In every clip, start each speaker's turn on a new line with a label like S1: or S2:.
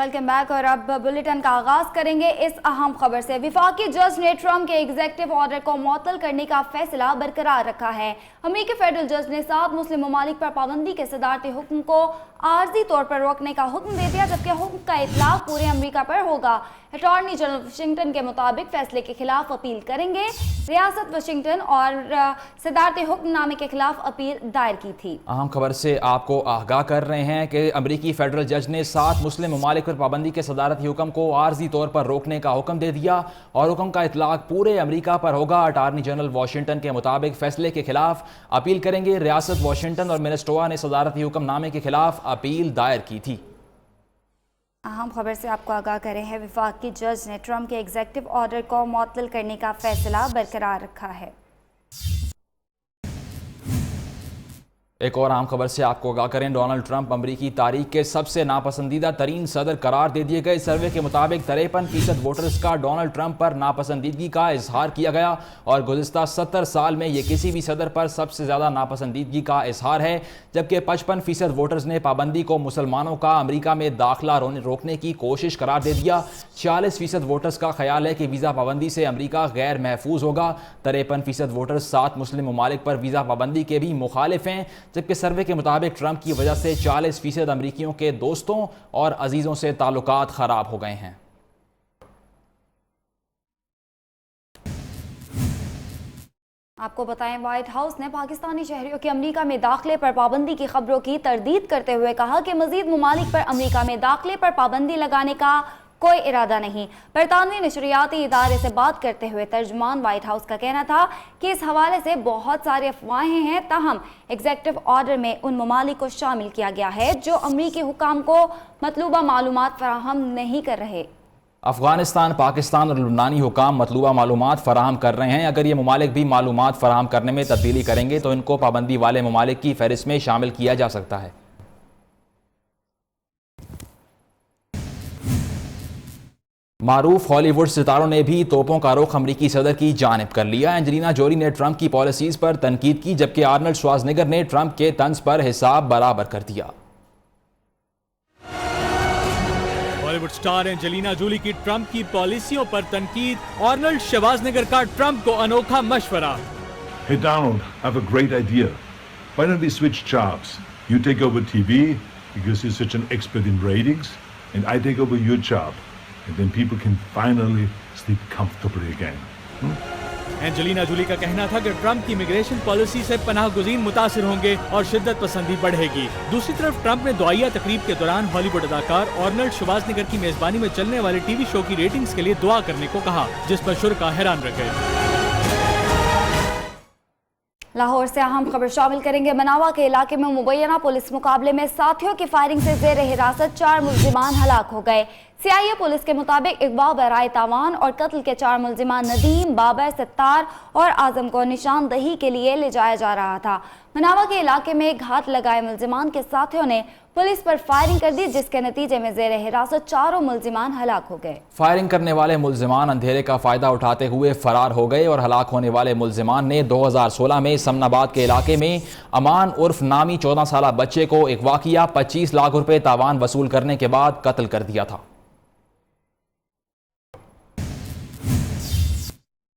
S1: Welcome back. और अब bulletin का आगाज करेंगे इस अहम खबर से। वफाकी जज ने ट्रंप के एग्जीक्यूटिव ऑर्डर को मुअत्तल करने का फैसला बरकरार रखा है। अमेरिकी फेडरल जज ने 7 मुस्लिम ममालिक पर पाबंदी के सदारती हुक्म को आर्जी तौर पर रोकने का हुक्म दे दिया, जबकि हुक्म का इतलाक पूरे अमेरिका पर होगा। अटॉर्नी जनरल वाशिंगटन के मुताबिक फैसले के खिलाफ अपील करेंगे। रियासत वाशिंगटन और सदारती हुक्मनामे के खिलाफ अपील दायर की थी।
S2: अहम खबर से आपको आगाह कर रहे हैं कि अमेरिकी फेडरल जज ने 7 मुस्लिम ममालिक पर पाबंदी के सदारती हुक्म को आर्जी तौर पर रोकने का हुक्म दे दिया और हुक्म का इतलाक पूरे अमेरिका पर होगा। अटॉर्नी जनरल वाशिंगटन के मुताबिक फैसले के खिलाफ अपील करेंगे। रियासत वाशिंगटन और मिनेसोटा ने सदारती हुक्मनामे के खिलाफ अपील दायर की थी।
S1: अहम खबर से आपको आगाह करें हैं, वफाकी जज ने ट्रंप के एग्जीक्यूटिव ऑर्डर को मुअत्तल करने का फैसला बरकरार रखा है।
S2: एक और अहम खबर से आपको आगाह करें, डोनाल्ड ट्रंप अमरीकी तारीख के सबसे नापसंदीदा तरीन सदर करार दे दिए गए। सर्वे के मुताबिक 53% वोटर्स का डोनाल्ड ट्रंप पर नापसंदीदगी का इजहार किया गया और गुज़िश्ता 70 साल में ये किसी भी सदर पर सबसे ज़्यादा नापसंदीदगी का इजहार है। जबकि 55% वोटर्स ने पाबंदी को मुसलमानों का अमरीका में दाखिला रोकने की कोशिश करार दे दिया। 46% वोटर्स का ख्याल है कि वीज़ा पाबंदी से अमरीका गैर महफूज होगा। 53% वोटर्स 7 मुस्लिम ममालिक पर वीज़ा पाबंदी के भी मुखालिफ हैं, जबकि सर्वे के मुताबिक ट्रंप की वजह से 40% अमरीकियों के दोस्तों और अजीजों से ताल्लुकात खराब हो गए हैं।
S1: आपको बताएं, व्हाइट हाउस ने पाकिस्तानी शहरियों के अमेरिका में दाखिले पर पाबंदी की खबरों की तरदीद करते हुए कहा कि मजीद ममालिक पर अमेरिका में दाखिले पर पाबंदी लगाने का कोई इरादा नहीं। बरतानवी नशरियाती इदारे से बात करते हुए तर्जुमान व्हाइट हाउस का कहना था कि इस हवाले से बहुत सारी अफवाहें हैं, ताहम एग्जीक्यूटिव ऑर्डर में उन ममालिक को शामिल किया गया है जो अमरीकी हुकाम को मतलूबा मालूमात फराहम नहीं कर रहे।
S2: अफगानिस्तान, पाकिस्तान और लुबनानी हुकाम मतलूबा मालूमात फराहम कर रहे हैं। अगर ये ममालिक भी मालूमात फराहम करने में तब्दीली करेंगे तो इनको पाबंदी वाले ममालिक की फहरिस्त में शामिल किया जा सकता है। मारूफ हॉलीवुड सितारों ने भी तोपों का रुख अमरीकी सदर की जानिब कर लिया। एंजेलिना जोली ने ट्रंप की पॉलिसीज पर तनकीद की, जबकि आर्नल्ड श्वार्ज़नेगर ने ट्रंप के तंज पर हिसाब बराबर कर दिया।
S3: बॉलीवुड स्टार एंजेलिना जोली की ट्रंप की पॉलिसियों पर तनकीद, आर्नल्ड श्वार्ज़नेगर का ट्रंप को अनोखा मशवरा।
S4: Hey Donald, I have a great idea. Why don't we switch jobs? You take over TV because you're such an expert in ratings, and I take over your job. And then people can finally sleep comfortably again.
S3: Angelina Jolie का कहना था कि Trump की immigration policy से पनाहगुज़ीन मुतासिर होंगे और शिद्दत पसंदी बढ़ेगी। दूसरी तरफ ट्रंप ने दुआया तकरीब के दौरान हॉलीवुड अदाकार आर्नल्ड श्वार्ज़नेगर की मेजबानी में चलने वाले टीवी शो की रेटिंग्स के लिए दुआ करने को कहा, जिस पर शुरा हैरान रह गए।
S1: लाहौर से अहम खबर शामिल करेंगे। मनावा के इलाके में मुबैना पुलिस मुकाबले में साथियों की फायरिंग से जेर हिरासत 4 मुल्जिमान हलाक हो गए। CIA पुलिस के मुताबिक इकबाल बराए तावान और कत्ल के 4 मुल्जिमान नदीम, बाबर, सत्तार और आजम को निशानदही के लिए ले जाया जा रहा था। मनावा के इलाके में घात लगाए मुल्जिमान के साथियों ने पुलिस पर फायरिंग कर दी, जिसके नतीजे में जेर हिरासत 4 मुल्जिमान हलाक हो गए।
S2: फायरिंग करने वाले मुल्जिमान अंधेरे का फायदा उठाते हुए फरार हो गए और हलाक होने वाले मुल्जिमान ने 2016 में समनाबाद के इलाके में अमान उर्फ नामी 14 साल बच्चे को अगवा किया, 25 लाख रुपए तावान वसूल करने के बाद कत्ल कर दिया था।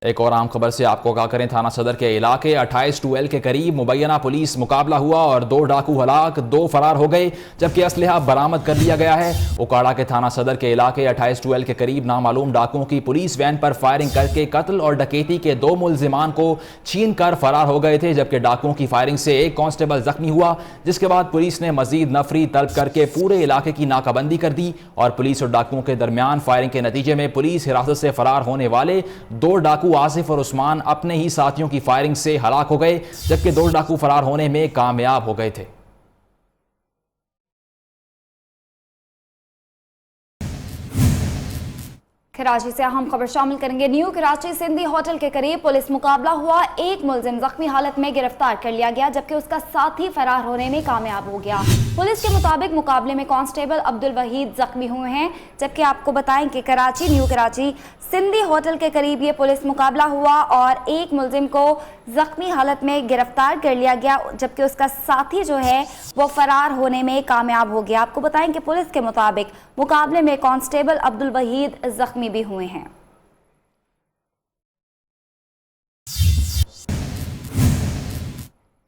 S2: एक और आम खबर से आपको आगाह करें, थाना सदर के इलाके 28-2L के करीब मुबैना पुलिस मुकाबला हुआ और 2 डाकू हलाक, 2 फरार हो गए, जबकि असलहा बरामद कर लिया गया है। उकाड़ा के थाना सदर के इलाके 28-2L के करीब नामालूम डाकुओं की पुलिस वैन पर फायरिंग करके कत्ल और डकैती के 2 मुल्जिमान को छीन कर फरार हो गए थे, जबकि डाकुओं की फायरिंग से 1 कांस्टेबल जख्मी हुआ, जिसके बाद पुलिस ने मजीद नफरी तलब करके पूरे इलाके की नाकाबंदी कर दी और पुलिस और डाकुओं के दरमियान फायरिंग के नतीजे में पुलिस हिरासत से फरार होने वाले 2 डाकू आसिफ और उस्मान अपने ही साथियों की फायरिंग से हलाक हो गए, जबकि 2 डाकू फरार होने में कामयाब हो गए थे।
S1: कराची से अहम खबर शामिल करेंगे। न्यू कराची सिंधी होटल के करीब पुलिस मुकाबला हुआ। एक मुलजिम जख्मी हालत में गिरफ्तार कर लिया गया, जबकि उसका साथी फरार होने में कामयाब हो गया। पुलिस के मुताबिक मुकाबले में कांस्टेबल अब्दुल वहीद जख्मी हुए हैं, जबकि आपको बताएं कि कराची न्यू कराची सिंधी होटल के करीब ये पुलिस मुकाबला हुआ और एक मुलजिम को जख्मी हालत में गिरफ्तार कर लिया गया, जबकि उसका साथी जो है वो फरार होने में कामयाब हो गया। आपको बताएं कि पुलिस के मुताबिक मुकाबले में कांस्टेबल अब्दुल वहीद जख्मी भी हुए हैं।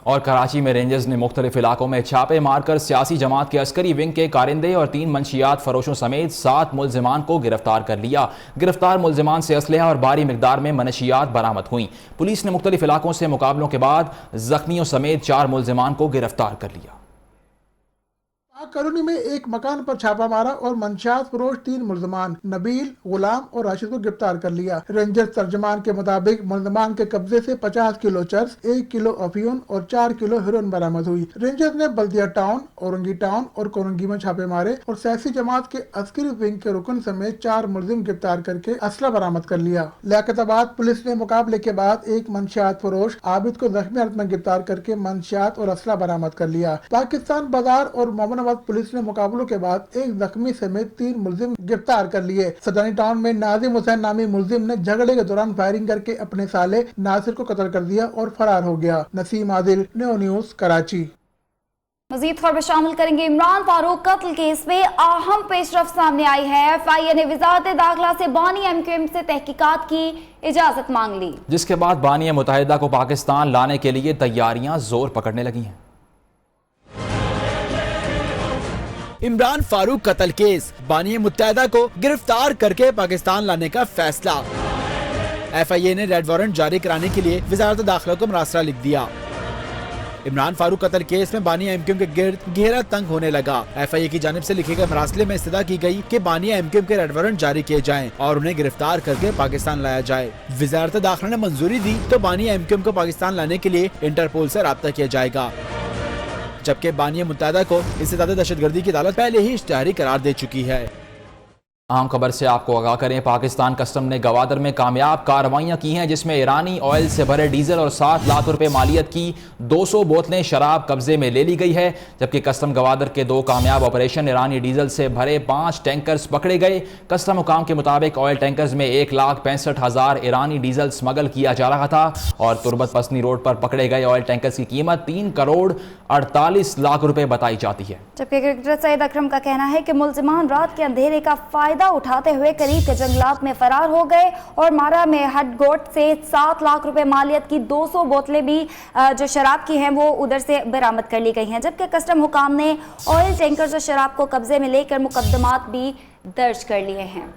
S2: और कराची में रेंजर्स ने मुख्तलिफ इलाकों में छापे मारकर सियासी जमात के अस्करी विंग के कारिंदे और 3 मंशियात फरोशों समेत 7 मुलजिमान को गिरफ्तार कर लिया। गिरफ्तार मुलजिमान से असलहा और भारी मिकदार में मनशियात बरामद हुई। पुलिस ने मुख्तलिफ इलाकों से मुकाबलों के बाद जख्मियों समेत 4 मुलजिमान को गिरफ्तार कर लिया।
S5: कॉलोनी में एक मकान पर छापा मारा और मंशियात फरोश 3 मुलजमान नबील, गुलाम और राशिद को गिरफ्तार कर लिया। रेंजर्स तर्जमान के मुताबिक मुलजमान के कब्जे से 50 किलो चर्स, 1 किलो अफीम और 4 किलो हेरोइन बरामद हुई। रेंजर्स ने बल्दिया टाउन, औरंगी टाउन और कोरंगी में छापे मारे और सियासी जमात के अस्करी विंग के रुकन समेत 4 मुलजिम गिरफ्तार करके असला बरामद कर लिया। लियाकताबाद पुलिस ने मुकाबले के बाद एक मंशियात फरोश आबिद को जख्मी हालत में गिरफ्तार करके मंशियात और असला बरामद कर लिया। पाकिस्तान बाजार और मोमिनाबाद पुलिस ने मुकाबलों के बाद एक जख्मी समेत 3 मुलजिम गिरफ्तार कर लिए। सदानी टाउन में नाजिम हुसैन नामी मुलजिम ने झगड़े के दौरान फायरिंग करके अपने साले नासिर को कत्ल कर दिया और फरार हो गया। Naseem Adil, new news, Karachi.
S1: मजीद खबर शामिल करेंगे। इमरान फारूक कत्ल केस में अहम पेशरफ सामने आई है। FIA ने वजारत दाखिला से बानी MQM से तहकीकात की इजाजत मांग ली, जिसके बाद बानी मुत्तहिदा को पाकिस्तान लाने के लिए तैयारियां जोर पकड़ने लगी हैं।
S6: इमरान फारूक कत्ल केस, बानी मुत्तहिदा को गिरफ्तार करके पाकिस्तान लाने का फैसला। FIA ने रेड वारंट जारी कराने के लिए वजारत दाखिला को मरासला लिख दिया। इमरान फारूक कत्ल केस में बानी MQM के गिर्द घेरा तंग होने लगा। FIA की जानिब से लिखे गए मरासले में इस्तदा की गई कि बानी MQM के रेड वारंट जारी किए जाएं और उन्हें गिरफ्तार करके पाकिस्तान लाया जाए। वजारत दाखिला ने मंजूरी दी तो बानी MQM को पाकिस्तान लाने के लिए इंटरपोल से राब्ता किया जाएगा, जबकि बानी मुत्तहिदा को इससे ज्यादा दहशतगर्दी की अदालत पहले ही इश्तिहारी करार दे चुकी है।
S2: अहम खबर से आपको आगाह करें, पाकिस्तान कस्टम ने गवादर में कामयाब कार्रवाइयां की हैं, जिसमें ईरानी ऑयल से भरे डीजल और 7 लाख रुपए मालियत की 200 बोतलें शराब कब्जे में ले ली गई है। जबकि कस्टम गवादर के 2 कामयाब ऑपरेशन ईरानी डीजल से भरे 5 टैंकर्स पकड़े गए। कस्टम हुकाम के मुताबिक ऑयल टैंकर्स में 1,65,000 ईरानी डीजल स्मगल किया जा रहा था और तुरबत पसनी रोड पर पकड़े गए ऑयल टैंकर्स की कीमत 3 करोड़ 48 लाख रुपए बताई जाती है।
S1: जबकि क्रिकेटर सईद अकरम का कहना है कि मुलजिमान रात के अंधेरे का फायदा उठाते हुए करीब के जंगलात में फरार हो गए और मारा में हडगोट से 7 लाख रुपए मालियत की 200 बोतलें भी जो शराब की हैं वो उधर से बरामद कर ली गई हैं। जबकि कस्टम हुकाम ने ऑयल टैंकर्स और शराब को कब्जे में लेकर मुकदमात भी दर्ज कर लिए हैं।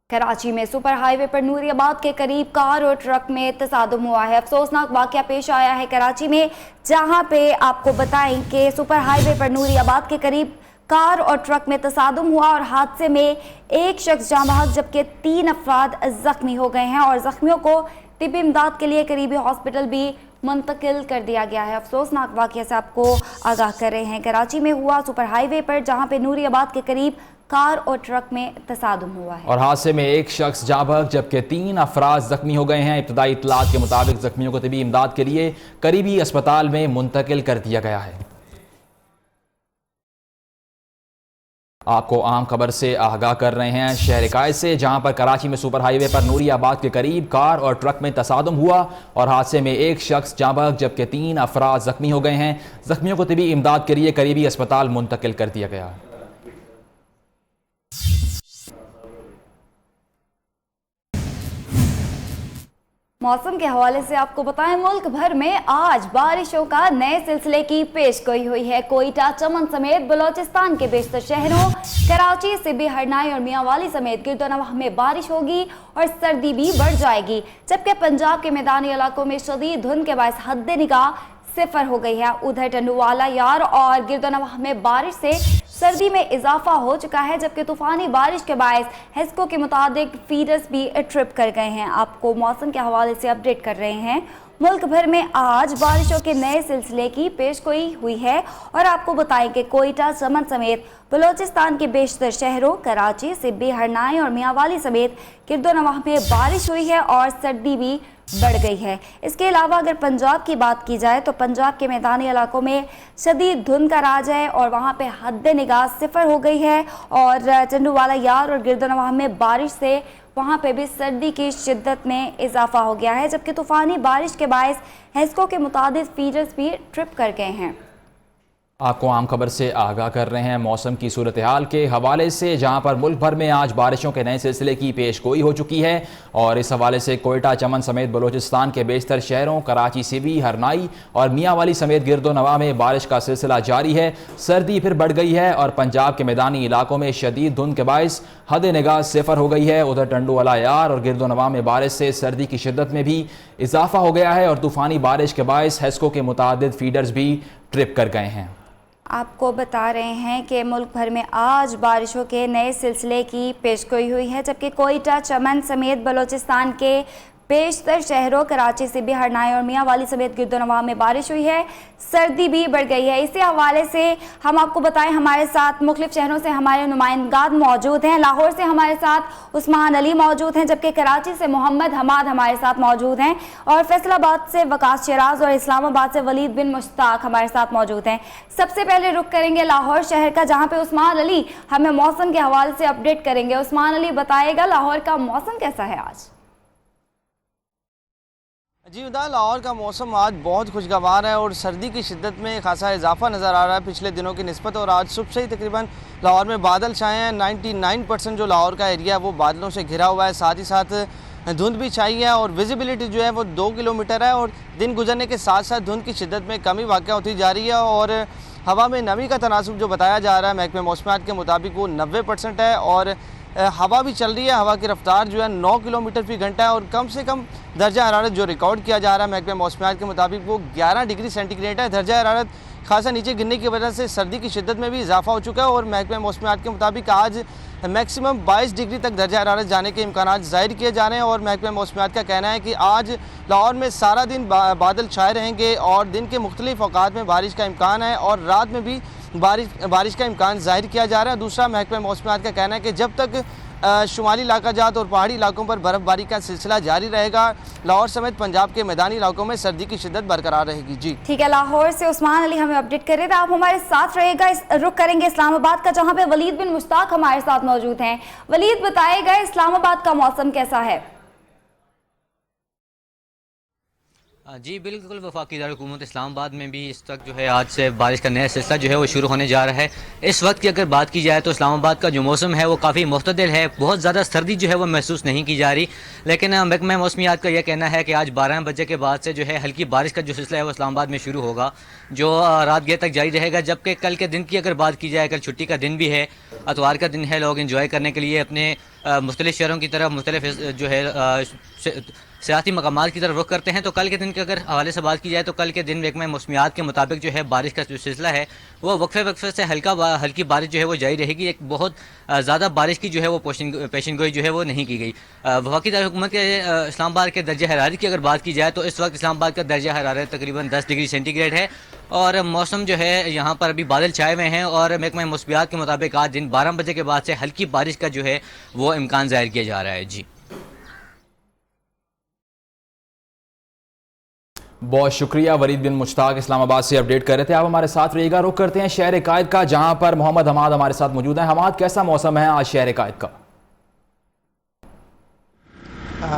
S1: कराची में सुपर हाईवे पर नूरियाबाद के करीब कार और ट्रक में तसादुम हुआ है। अफसोसनाक वाकया पेश आया है कराची में, जहां पे आपको बताएं कि सुपर हाईवे पर नूरियाबाद के करीब कार और ट्रक में तसादुम हुआ और हादसे में एक शख्स जाँ बहक जबकि 3 अफराद जख्मी हो गए हैं और जख्मियों को तिब्बी इमदाद के लिए करीबी हॉस्पिटल भी मुंतकिल कर दिया गया है। अफसोसनाक वाकया से आपको आगाह कर रहे हैं। कराची में हुआ सुपर हाईवे पर, जहां पे नूरियाबाद के करीब कार और ट्रक में तसादुम हुआ है
S2: और हादसे में एक शख्स जाँ बहक जबकि 3 अफराद जख्मी हो गए हैं। इब्तदाई इत्तलात के मुताबिक जख्मियों को तिब्बी इमदाद के लिए करीबी अस्पताल में मुंतकिल कर दिया गया है। आपको अहम खबर से आगाह कर रहे हैं शहर कायद से, जहां पर कराची में सुपर हाईवे पर नूरियाबाद के करीब कार और ट्रक में तसादुम हुआ और हादसे में एक शख्स जाँ बहक जबकि 3 अफराद जख्मी हो गए हैं। जख्मियों को तिब्बी इमदाद के लिए करीबी अस्पताल मुंतकिल कर दिया गया।
S1: मौसम के हवाले से आपको बताएं, मुल्क भर में आज बारिशों का नए सिलसिले की पेशगोई हुई है। कोयटा, चमन समेत बलोचिस्तान के बेशतर शहरों, कराची, सिबी, हरनाई और मियांवाली समेत गिरदोनवाह में बारिश होगी और सर्दी भी बढ़ जाएगी। जबकि पंजाब के मैदानी इलाकों में शदीद धुंध के बायस हद निगाह 0 हो गई है। उधर टंडुवाला, यार और गिरदोनवाह में बारिश से सर्दी में इजाफा हो चुका है, जबकि तूफानी बारिश के बायस हेस्को के मुताबिक फीडर्स भी ट्रिप कर गए हैं। आपको मौसम के हवाले से अपडेट कर रहे हैं मुल्क भर में आज बारिशों के नए सिलसिले की पेशगोई हुई है और आपको बताएं कि कोयटा, चमन समेत बलोचिस्तान के बेशतर शहरों कराची, सिब्बी, हरनाई और मियांवाली समेत गिरदोनवाह में बारिश हुई है और सर्दी भी बढ़ गई है। इसके अलावा अगर पंजाब की बात की जाए तो पंजाब के मैदानी इलाकों में शदीद धुंध का राज है और वहाँ पे हद निगाह सिफर हो गई है और चंडूवाला यार और गिरदोनवाह में बारिश से वहाँ पे भी सर्दी की शिद्दत में इजाफा हो गया है, जबकि तूफ़ानी बारिश के बायस हेस्को के मुताबिक फीडर्स भी ट्रिप कर गए हैं।
S2: आपको आम खबर से आगाह कर रहे हैं मौसम की सूरत हाल के हवाले से, जहां पर मुल्क भर में आज बारिशों के नए सिलसिले की पेशगोई हो चुकी है और इस हवाले से कोयटा, चमन समेत बलोचिस्तान के बेशतर शहरों कराची, सिबी, हरनाई और मियांवाली समेत गिरदोनवाह में बारिश का सिलसिला जारी है। सर्दी फिर बढ़ गई है और पंजाब के मैदानी इलाकों में शदीद धुंध के बायस हद निगाह सिफर हो गई है। उधर टंडूवाला यार और गिरदोनवाह में बारिश से सर्दी की शिद्दत में भी इजाफा हो गया है और तूफ़ानी बारिश के बायस हेस्को के मुतादिद फीडर्स भी ट्रिप कर गए हैं।
S1: आपको बता रहे हैं कि मुल्क भर में आज बारिशों के नए सिलसिले की पेशगोई हुई है, जबकि कोयटा, चमन समेत बलोचिस्तान के बेशतर शहरों कराची, सिब्बी, हरनाई और मियांवाली समेत गिरदोनवाह में बारिश हुई है। सर्दी भी बढ़ गई है। इसी हवाले से हम आपको बताएं, हमारे साथ मुख्तलिफ शहरों से हमारे नुमाइंदगान मौजूद हैं। लाहौर से हमारे साथ उस्मान अली मौजूद हैं, जबकि कराची से मोहम्मद हमाद हमारे साथ मौजूद हैं और फैसलाबाद से वकास शराज और इस्लामाबाद से वलीद बिन मुश्ताक हमारे साथ मौजूद हैं। सबसे पहले रुख करेंगे लाहौर शहर का, जहाँ पे उस्मान अली हमें मौसम के हवाले से अपडेट करेंगे। उस्मान अली, बताएगा लाहौर का मौसम कैसा है आज?
S7: जी उदा, लाहौर का मौसम आज बहुत खुशगवार है और सर्दी की शिद्दत में खासा इजाफा नज़र आ रहा है पिछले दिनों की निस्बत। और आज सुबह से ही तकरीबन लाहौर में बादल छाए हैं। 99% जो लाहौर का एरिया है वो बादलों से घिरा हुआ है, साथ ही साथ धुंध भी छाई है और विजिबिलिटी जो है वो 2 किलोमीटर है और दिन गुजरने के साथ साथ धुंध की शिद्दत में कमी वाक़ होती जा रही है। और हवा में नमी का तनासुब जो बताया जा रहा है महकमे मौसमियात के मुताबिक वो 90% है और हवा भी चल रही है। हवा की रफ्तार जो है 9 किलोमीटर फी घंटा है और कम से कम दर्जा हरारत जो रिकॉर्ड किया जा रहा है महकमे मौसमियात के मुताबिक वो 11 डिग्री सेंटीग्रेड है। दर्जा हरारत खासा नीचे गिरने की वजह से सर्दी की शिद्दत में भी इजाफा हो चुका है और महकमे मौसमियात के मुताबिक आज मैक्सिमम 22 डिग्री तक दर्जा हरारत जाने के इम्कानात ज़ाहिर किए जा रहे हैं। और महकमे मौसमियात का कहना है कि आज लाहौर में सारा दिन बादल छाए रहेंगे और दिन के मुख्तलिफ औकात में बारिश का इम्कान है और रात में भी बारिश का इम्कान ज़ाहिर किया जा रहा है। दूसरा, महकमे मौसमियात का कहना है कि जब तक शुमाली इलाका जात और पहाड़ी इलाकों पर बर्फ़बारी का सिलसिला जारी रहेगा, लाहौर समेत पंजाब के मैदानी इलाकों में सर्दी की शिद्दत बरकरार रहेगी। जी
S1: ठीक है, लाहौर से उस्मान अली हमें अपडेट कर रहे थे। आप हमारे साथ रहेगा। रुख करेंगे इस्लामाबाद का, जहां पे वलीद बिन मुश्ताक हमारे साथ मौजूद हैं। वलीद, बताएगा इस्लामाबाद का मौसम कैसा है?
S8: जी बिल्कुल, वफाकी दारुल-हुकूमत इस्लामाबाद में भी इस वक्त जो है आज से बारिश का नया सिलसिला जो है वो शुरू होने जा रहा है। इस वक्त की अगर बात की जाए तो इस्लामाबाद का जो मौसम है वो काफ़ी मुतदिल है। बहुत ज़्यादा सर्दी जो है वो महसूस नहीं की जा रही, लेकिन महकमा मौसमियात का यह कहना है कि आज 12 बजे के बाद से जो है हल्की बारिश का जो सिलसिला है वो इस्लामाबाद में शुरू होगा, जो रात गए तक जारी रहेगा। जबकि कल के दिन की अगर बात की जाए, कल छुट्टी का दिन भी है, इतवार का दिन है, लोग इंजॉय करने के लिए अपने मुख्तलिफ शहरों की तरफ मुख्तलिफ जो है सियासी मकामात की तरफ रुख करते हैं। तो कल के दिन के अगर हवाले से बात की जाए तो कल के दिन महकमा मौसमियात के मुताबिक जो है बारिश का जो सिलसिला है वो वक्फे से हल्की बारिश जो है वो जारी रहेगी। एक बहुत ज़्यादा बारिश की जो है वो पेशन गोई जो है वो नहीं की गई। वफाकी दारुल-हुकूमत के इस्लामाबाद के दर्जा हरारत की अगर बात की जाए तो इस वक्त इस्लामाबाद का दर्जा हरारत तकरीबन 10 डिग्री सेंटीग्रेड है और मौसम जो है यहाँ पर अभी बादल छाए हुए हैं और महकमा मौसमियात के मुताबिक आज दिन 12 बजे के बाद से हल्की बारिश का जो है वो इम्कान ज़ाहिर किया जा रहा है। जी
S2: बहुत शुक्रिया, वलीद बिन मुश्ताक इस्लामाबाद से अपडेट कर रहे थे। आप हमारे साथ रहिएगा। रुख करते हैं शहर कायद का, जहां पर मोहम्मद हमाद हमारे साथ मौजूद हैं। हमाद, कैसा मौसम है आज शहर कायद का?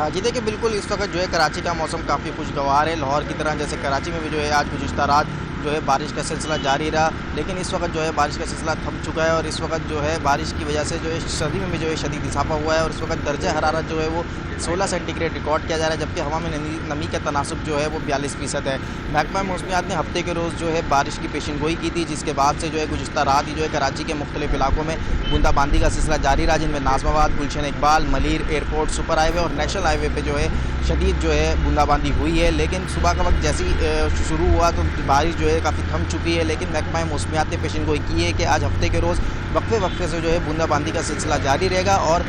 S9: जी देखिए, बिल्कुल इस वक्त जो है कराची का मौसम काफ़ी खुशगवार है। लाहौर की तरह जैसे कराची में भी जो है आज गुज़िश्ता रात जो है बारिश का सिलसिला जारी रहा, लेकिन इस वक्त जो है बारिश का सिलसिला थम चुका है और इस वक्त जो है बारिश की वजह से जो है सर्दी में भी जो है शदीद इजाफा हुआ है और इस वक्त दर्जा हरारत जो है वो 16 सेंटीग्रेड रिकॉर्ड किया जा रहा है, जबकि हवा में नमी का तनासुब जो है वो 42% है। महकमा मौसमियात ने हफ्ते के रोज़ जो है बारिश की पेशिनगोई की थी, जिसके बाद से जो है गुज़िश्ता रात ही जो है कराची के मुख्तलिफ इलाकों में बूंदाबांदी का सिलसिला जारी रहा, जिनमें Nazimabad, Gulshan Iqbal, Malir, airport, super highway और नेशनल हाईवे पर जो है शदीद जो है बूंदाबांदी हुई है। लेकिन सुबह का वक्त जैसे ही शुरू हुआ तो बारिश जो है काफ़ी थम चुकी है, लेकिन महकमा मौसमियात ने पेशिनगोई की है कि आज हफ्ते के रोज़ वक्फे से जो है बूंदाबांदी का सिलसिला जारी रहेगा और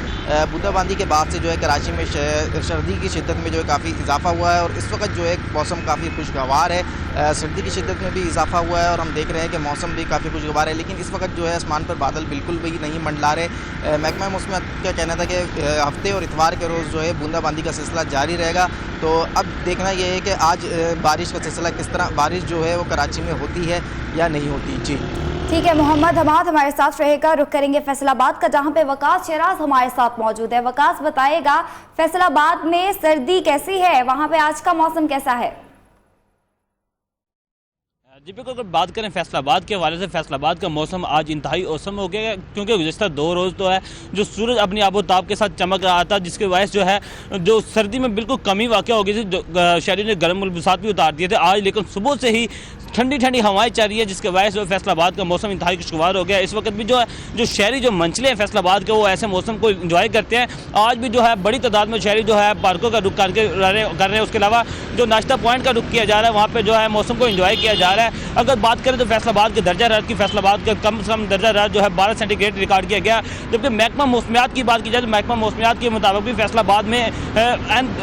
S9: बूंदाबांदी के बाद से जो है कराची में सर्दी की शिद्दत में जो है काफ़ी इजाफा हुआ है और इस वक्त जो है मौसम काफ़ी खुशगवार है। सर्दी की शिद्दत में भी इजाफा हुआ है और हम देख रहे हैं कि मौसम भी काफ़ी खुशगवार है, लेकिन इस वक्त जो है आसमान पर बादल बिल्कुल भी नहीं मंडला रहे। महकमा मौसमियात का कहना था कि हफ्ते और इतवार के रोज़ जो है बूंदाबांदी का सिलसिला जारी रहेगा। तो अब देखना यह है कि आज बारिश का सिलसिला किस तरह, बारिश जो है वो कराची में होती है या नहीं होती। जी
S1: ठीक है, मोहम्मद हमाद हमारे साथ रहेगा। रुख करेंगे फैसलाबाद का, जहां पे वकास शराज हमारे साथ मौजूद है। वकास बताएगा फैसलाबाद में सर्दी कैसी है, वहां पे आज का मौसम कैसा है?
S10: जी बिल्कुल, अगर बात करें फैसलाबाद के हवाले से, फैसलाबाद का मौसम आज इंतहाई औसम हो गया है, क्योंकि गुज़िश्ता 2 रोज़ तो है जो सूरज अपनी आबोताब के साथ चमक रहा था, जिसके वजह जो है जो सर्दी में बिल्कुल कमी वाक़ हो गई थी। जो शहरी ने गर्म मलबूसात भी उतार दिए थे आज, लेकिन सुबह से ही ठंडी ठंडी हवाएं चल रही है, जिसके वजह से फैसलाबाद का मौसम इंतहाई खुशगवार हो गया। इस वक्त भी जो है जो शहरी जो मंचले हैं फैसलाबाद के, वो ऐसे मौसम को इंजॉय करते हैं। आज भी जो है बड़ी तादाद में शहरी जो है पार्कों का रुख कर रहे हैं। उसके अलावा जो नाश्ता पॉइंट का रुख किया जा रहा है, वहाँ पर जो है मौसम को इंजॉय किया जा रहा है। अगर बात करें तो फैसलाबाद के दर्जा हरारत की, फैसलाबाद का कम से कम दर्जा हरारत जो है 12 सेंटीग्रेड रिकॉर्ड किया गया। जबकि महकमा मौसमियात की बात की जाए तो महकमा मौसमियात के मुताबिक भी फैसलाबाद में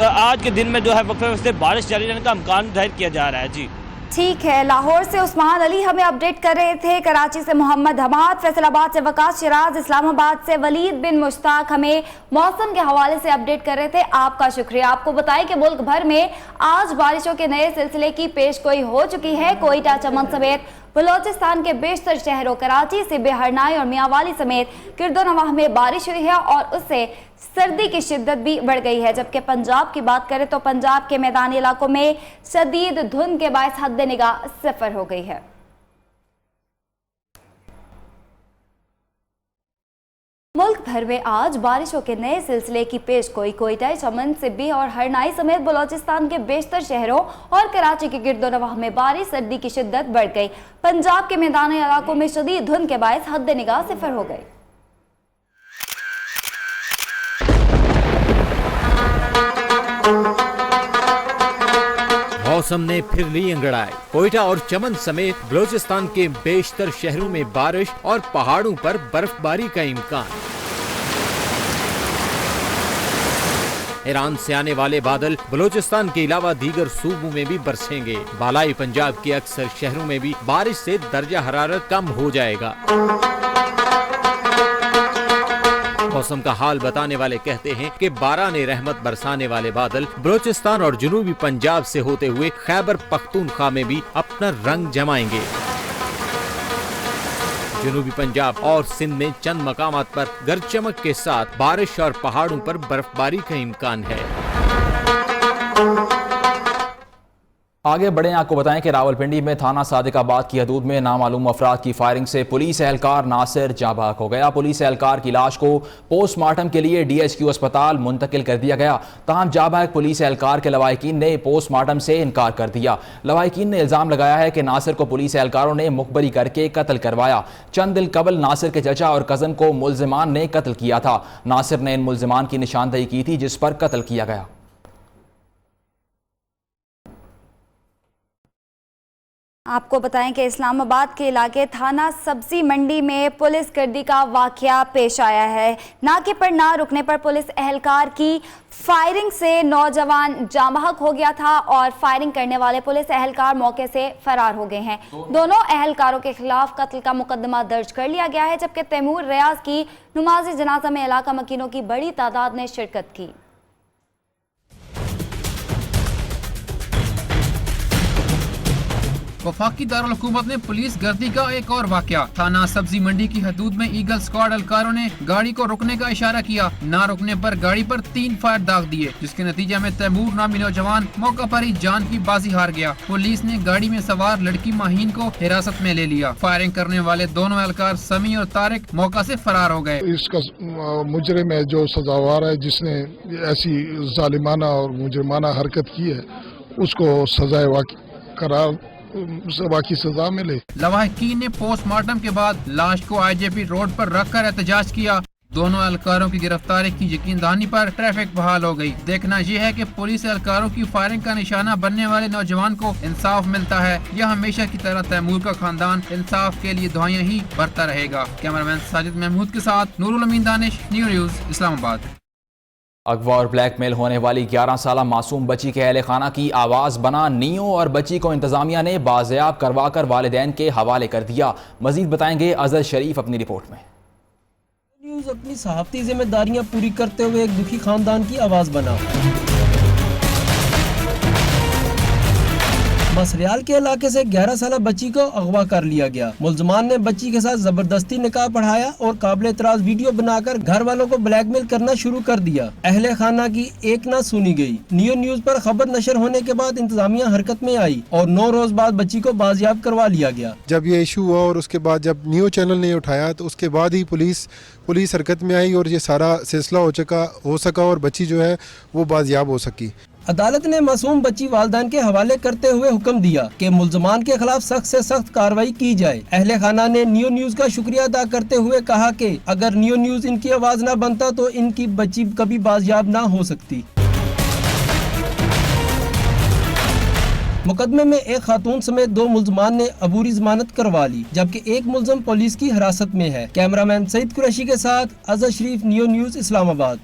S10: आज के दिन में जो है वक्फे से बारिश जारी रहने का इम्कान जाहिर किया जा रहा है। जी
S1: ठीक है, लाहौर से उस्मान अली हमें अपडेट कर रहे थे, कराची से मोहम्मद हमाद, फैसलाबाद से वकास शराज, इस्लामाबाद से वलीद बिन मुश्ताक हमें मौसम के हवाले से अपडेट कर रहे थे। आपका शुक्रिया। आपको बताएं कि मुल्क भर में आज बारिशों के नए सिलसिले की पेशगोई हो चुकी है। कोयटा, चमन समेत बलोचिस्तान के बेशतर शहरों कराची से बेहरनाई और मियांवाली समेत किर्दोनवाह में बारिश हुई है और उससे सर्दी की शिद्दत भी बढ़ गई है। जबकि पंजाब की बात करें तो पंजाब के मैदानी इलाकों में शदीद धुंध के बायस हद निगाह 0 हो गई है। मुल्क भर में आज बारिशों के नए सिलसिले की पेशगोई कोयटा, चमन, सिब्बी और हरनाई समेत बलोचिस्तान के बेशतर शहरों और कराची के गिरदोनवाह में बारिश, सर्दी की शिद्दत बढ़ गई। पंजाब के मैदानी इलाकों में शदीद धुंध के बायस हद निगाह 0 हो गई।
S11: मौसम ने फिर ली अंगड़ाई। कोयटा और चमन समेत बलोचिस्तान के बेशतर शहरों में बारिश और पहाड़ों पर बर्फबारी का इम्कान। ईरान से आने वाले बादल बलोचिस्तान के अलावा दीगर सूबों में भी बरसेंगे। बालाई पंजाब के अक्सर शहरों में भी बारिश से दर्जा हरारत कम हो जाएगा। मौसम का हाल बताने वाले कहते हैं कि बारान रहमत बरसाने वाले बादल बलोचिस्तान और जनूबी पंजाब से होते हुए खैबर पख्तूनख्वा में भी अपना रंग जमाएंगे। जनूबी पंजाब और सिंध में चंद मकामात पर गरज चमक के साथ बारिश और पहाड़ों पर बर्फबारी का इम्कान है।
S2: आगे बढ़े, आपको बताएं कि रावलपिंडी में थाना सादिकाबाद की हदूद में नामालूम अफराद की फायरिंग से पुलिस एहलकार नासिर जाँ बहक हो गया। पुलिस एहलकार की लाश को पोस्टमार्टम के लिए DHQ अस्पताल मुंतकिल कर दिया गया। ताहम जाँ बहक पुलिस एहलकार के लवाहिकीन ने पोस्टमार्टम से इनकार कर दिया। लवाहिकीन ने इल्जाम लगाया है कि नासिर को पुलिस एहलकारों ने मुखबरी करके कत्ल करवाया। चंद दिन कबल नासिर के चचा और कजन को मुल्जिमान ने कत्ल किया था। नासिर ने इन मुल्जिमान की निशानदही की थी जिस पर कत्ल किया गया।
S1: आपको बताएं कि इस्लामाबाद के इलाके थाना सब्जी मंडी में पुलिस गर्दी का वाकया पेश आया है। नाके पर ना रुकने पर पुलिस एहलकार की फायरिंग से नौजवान जाँ बहक हो गया था और फायरिंग करने वाले पुलिस एहलकार मौके से फरार हो गए हैं। दोनों एहलकारों के खिलाफ कत्ल का मुकदमा दर्ज कर लिया गया है। जबकि तैमूर रियाज की नमाजी जनाजा में इलाका मकीनों की बड़ी तादाद ने शिरकत की।
S12: वफाकी दारुल हुकूमत में पुलिस गर्दी का एक और वाकया। थाना सब्जी मंडी की हदूद में ईगल स्क्वाड एहलकारों ने गाड़ी को रुकने का इशारा किया। ना रुकने पर गाड़ी पर 3 फायर दाग दिए, जिसके नतीजे में तैमूर नामी नौजवान मौका पर ही जान की बाजी हार गया। पुलिस ने गाड़ी में सवार लड़की माहीन को हिरासत में ले लिया। फायरिंग करने वाले दोनों एहलकार समी और तारिक मौका से फरार हो गए।
S13: इसका मुजरिम है जो सजावार है, जिसने ऐसी जालिमाना और मुजरिमाना हरकत की है, उसको सजाए करार बाकी सजा मिले।
S12: लवाहिकीन ने पोस्टमार्टम के बाद लाश को IJP रोड पर रखकर एहतजाज किया। दोनों एहलकारों की गिरफ्तारी की यकीन दहानी पर ट्रैफिक बहाल हो गई। देखना यह है कि पुलिस एहलकारों की फायरिंग का निशाना बनने वाले नौजवान को इंसाफ मिलता है या हमेशा की तरह तैमूर का खानदान इंसाफ के लिए दुआएं ही बरता रहेगा। कैमरामैन साजिद महमूद के साथ नूरुल अमीन दानिश, न्यू न्यूज़, इस्लामाबाद।
S2: अगवा और ब्लैकमेल होने वाली 11 साला मासूम बच्ची के अहल खाना की आवाज़ बना नियो और बच्ची को इंतजामिया ने बाजियाब करवाकर वालिदैन के हवाले कर दिया। मजीद बताएंगे अजहर शरीफ अपनी रिपोर्ट में।
S14: न्यूज़ अपनी सहाफ़ती जिम्मेदारियां पूरी करते हुए एक दुखी खानदान की आवाज़ बना। मसरियाल के इलाके से 11 साला बच्ची को अगवा कर लिया गया। मुलजमान ने बच्ची के साथ जबरदस्ती निकाह पढ़ाया और काबिल एतराज वीडियो बनाकर घर वालों को ब्लैकमेल करना शुरू कर दिया। अहले खाना की एक ना सुनी गई। नियो न्यूज पर खबर नशर होने के बाद इंतजामिया हरकत में आई और 9 रोज बाद बच्ची को बाजियाब करवा लिया गया।
S15: जब ये इशू हुआ और उसके बाद जब नियो चैनल ने उठाया तो उसके बाद ही पुलिस हरकत में आई और ये सारा सिलसिला हो सका और बच्ची जो है वो बाजियाब हो सकी।
S14: अदालत ने मासूम बच्ची वालिदैन के हवाले करते हुए हुक्म दिया कि मुलजमान के खिलाफ सख्त से सख्त कार्रवाई की जाए। अहले खाना ने नियो न्यूज का शुक्रिया अदा करते हुए कहा कि अगर नियो न्यूज इनकी आवाज न बनता तो इनकी बच्ची कभी बाजियाब न हो सकती। मुकदमे में एक खातून समेत 2 मुलजमान ने अबूरी जमानत करवा ली, जबकि एक मुलजम पुलिस की हिरासत में है। कैमरामैन सईद कुरैशी के साथ अजहर शरीफ, नियो न्यूज, इस्लामाबाद।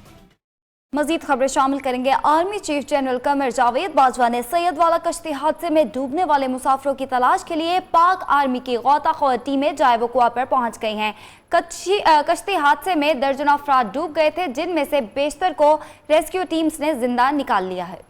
S1: मजीद खबरें शामिल करेंगे। Army chief general Qamar Javed Bajwa ने सैयद वाला कश्ती हादसे में डूबने वाले मुसाफिरों की तलाश के लिए पाक आर्मी की गौताखोर टीमें जाए वकुआ पर पहुंच गई हैं। कश्ती हादसे में दर्जनों अफराद डूब गए थे, जिनमें से बेशतर को रेस्क्यू टीम्स ने जिंदा निकाल लिया है।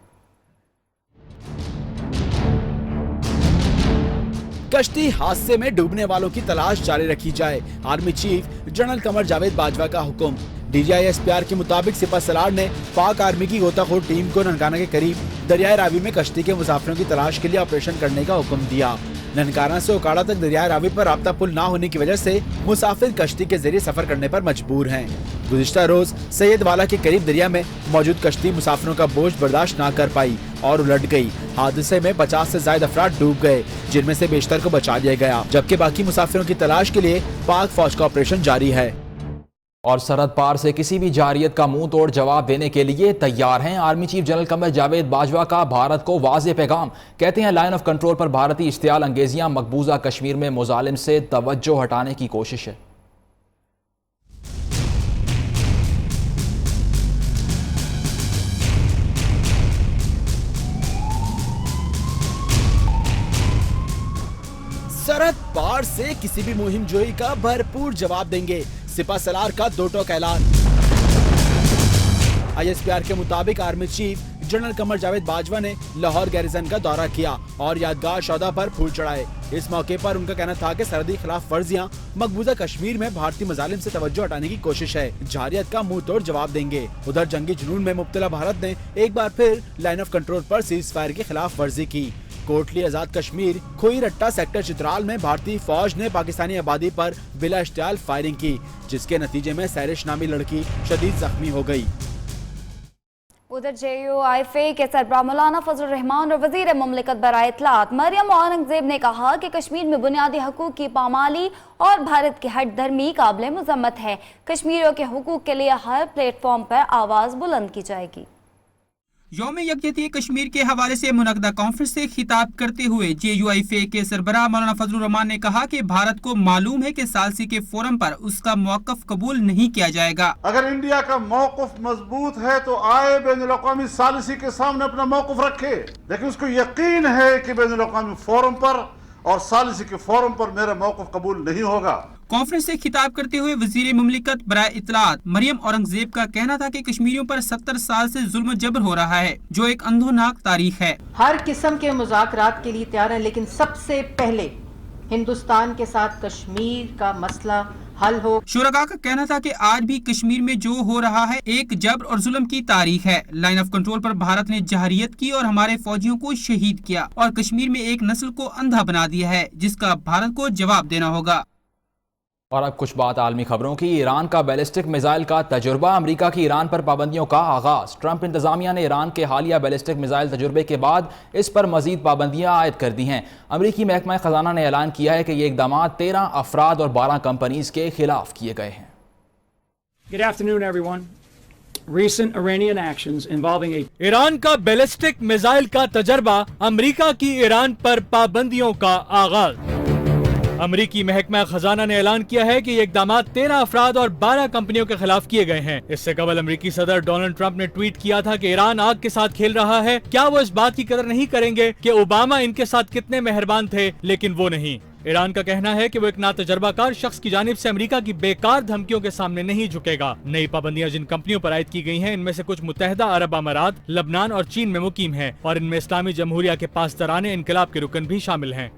S6: कश्ती हादसे में डूबने वालों की तलाश जारी रखी जाए। Army chief general Qamar Javed Bajwa का हुक्म। DGI-SPR के मुताबिक सिपा सलार ने पाक आर्मी की गोताखोर टीम को ननकाना के करीब दरियाए रावी में कश्ती के मुसाफिरों की तलाश के लिए ऑपरेशन करने का हुक्म दिया। ननकाना से ओकाड़ा तक दरियाए रावी पर राब्ता पुल न होने की वजह से मुसाफिर कश्ती के जरिए सफर करने पर मजबूर हैं। गुज़िश्ता रोज सैयद वाला के करीब दरिया में मौजूद कश्ती मुसाफिरों का बोझ बर्दाश्त न कर पाई और उलट गई। हादसे में 50 से ज्यादा अफराद डूब गए, जिनमें से बेशतर को बचा लिया गया, जबकि बाकी मुसाफिरों की तलाश के लिए पाक फौज का ऑपरेशन जारी है।
S2: और सरहद पार से किसी भी जारियत का मुंह तोड़ जवाब देने के लिए तैयार हैं। Army chief general Qamar Javed Bajwa का भारत को वाज़ेह पैगाम। कहते हैं लाइन ऑफ कंट्रोल पर भारतीय इश्तियाल अंगेजियां मकबूजा कश्मीर में मुजालिम से तवज्जो हटाने की कोशिश है।
S6: सरहद पार से किसी भी मुहिम जोई का भरपूर जवाब देंगे। सिपा सलार का 2 टोक ऐलान। ISPR के मुताबिक army chief general Qamar Javed Bajwa ने लाहौर गैरिसन का दौरा किया और यादगार शौदा पर फूल चढ़ाए। इस मौके पर उनका कहना था कि सरहदी खिलाफ वर्जियां मकबूजा कश्मीर में भारतीय मजालिम से तवज्जो हटाने की कोशिश है। जारियत का मुंह तोड़ जवाब देंगे। उधर जंगी जुनून में मुब्तला भारत ने एक बार फिर लाइन ऑफ कंट्रोल पर सीज फायर की खिलाफ वर्जी की। कोटली आजाद कश्मीर खोई रट्टा सेक्टर चित्राल में भारतीय फौज ने पाकिस्तानी आबादी पर बिला इश्तियाल फायरिंग की, जिसके नतीजे में सैरिश नामी लड़की शदीद जख्मी हो गई।
S1: उधर JUIFA के सरबराह मौलाना फजल रहमान और वजीर मुमलिकत बराए इत्तलात मरियम औरंगजेब ने कहा कि कश्मीर में बुनियादी हकूक की पामाली और भारत की हट धर्मी काबिल मुजम्मत है। कश्मीरियों के हकूक के लिए हर प्लेटफॉर्म पर आवाज बुलंद की जाएगी।
S12: यौम यकजहती कश्मीर के हवाले से मुनक़दा कॉन्फ्रेंस से खिताब करते हुए JUIFA के सरबराह मौलाना फजल रहमान ने कहा कि भारत को मालूम है कि सालसी के फोरम पर उसका मौक़िफ़ कबूल नहीं किया जाएगा।
S16: अगर इंडिया का मौक़िफ़ मजबूत है तो आए बैनुल-अक़वामी सालसी के सामने अपना मौक़िफ़ रखे, लेकिन उसको यकीन है कि बैनुल-अक़वामी फोरम पर और सालसी के फोरम पर मेरा मौक़िफ़ कबूल नहीं होगा।
S12: कॉन्फ्रेंस से खिताब करते हुए वजीर मुमलिकत बराए इत्तलात मरियम औरंगजेब का कहना था कि कश्मीरियों पर 70 साल से जुल्म जबर हो रहा है, जो एक अंधोनाक तारीख है।
S17: हर किस्म के मुज़ाकरात के लिए तैयार है, लेकिन सबसे पहले हिंदुस्तान के साथ कश्मीर का मसला हल हो।
S12: शुरका का कहना था कि आज भी कश्मीर में जो हो रहा है एक जबर और जुल्म की तारीख है। लाइन ऑफ कंट्रोल पर भारत ने जहरियत की और हमारे फौजियों को शहीद किया और कश्मीर में एक नस्ल को अंधा बना दिया है, जिसका भारत को जवाब देना होगा।
S2: और अब कुछ बात आलमी खबरों की। ईरान का बैलिस्टिक मिसाइल का तजुर्बा। अमेरिका की ईरान पर पाबंदियों का आगाज। ट्रंप इंतजामिया ने ईरान के हालिया बैलिस्टिक मिसाइल तजुर्बे के बाद इस पर मजीद पाबंदियां आयद कर दी हैं। अमेरिकी महकमा खजाना ने ऐलान किया है कि ये इकदाम 13 अफराद और 12 कंपनीज के खिलाफ किए गए हैं।
S18: Good afternoon, everyone. Recent Iranian actions involving a
S3: Iran का बैलिस्टिक मिसाइल का तजर्बा, अमेरिका की ईरान पर पाबंदियों का आगाज। अमरीकी महकमा खजाना ने ऐलान किया है कि ये इकदाम 13 अफराद और 12 कंपनियों के खिलाफ किए गए हैं। इससे कबल अमरीकी सदर डोनाल्ड ट्रंप ने ट्वीट किया था कि ईरान आग के साथ खेल रहा है। क्या वो इस बात की कदर नहीं करेंगे कि ओबामा इनके साथ कितने मेहरबान थे, लेकिन वो नहीं। ईरान का कहना है कि वो एक नातजुर्बाकार शख्स की जानिब से अमेरिका की बेकार धमकियों के सामने नहीं झुकेगा। नई पाबंदियां जिन कंपनियों पर आयद की गई हैं, इनमें से कुछ मुत्तहिदा अरब अमारात, लबनान और चीन में मुकीम हैं और इनमें इस्लामी जमहूरिया के पासदारान इनकलाब के रुकन भी शामिल हैं।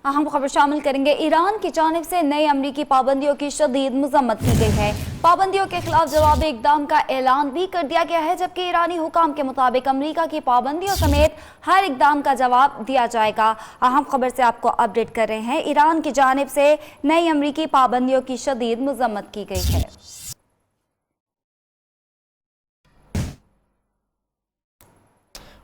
S1: अहम खबर शामिल करेंगे। ईरान की जानिब से नई अमरीकी पाबंदियों की शदीद मजम्मत की गई है। पाबंदियों के खिलाफ जवाबी इकदाम का ऐलान भी कर दिया गया है, जबकि ईरानी हुकाम के मुताबिक अमरीका की पाबंदियों समेत हर इकदाम का जवाब दिया जाएगा। अहम खबर से आपको अपडेट कर रहे हैं। ईरान की जानिब से नई अमरीकी पाबंदियों की शदीद मजम्मत की गई है।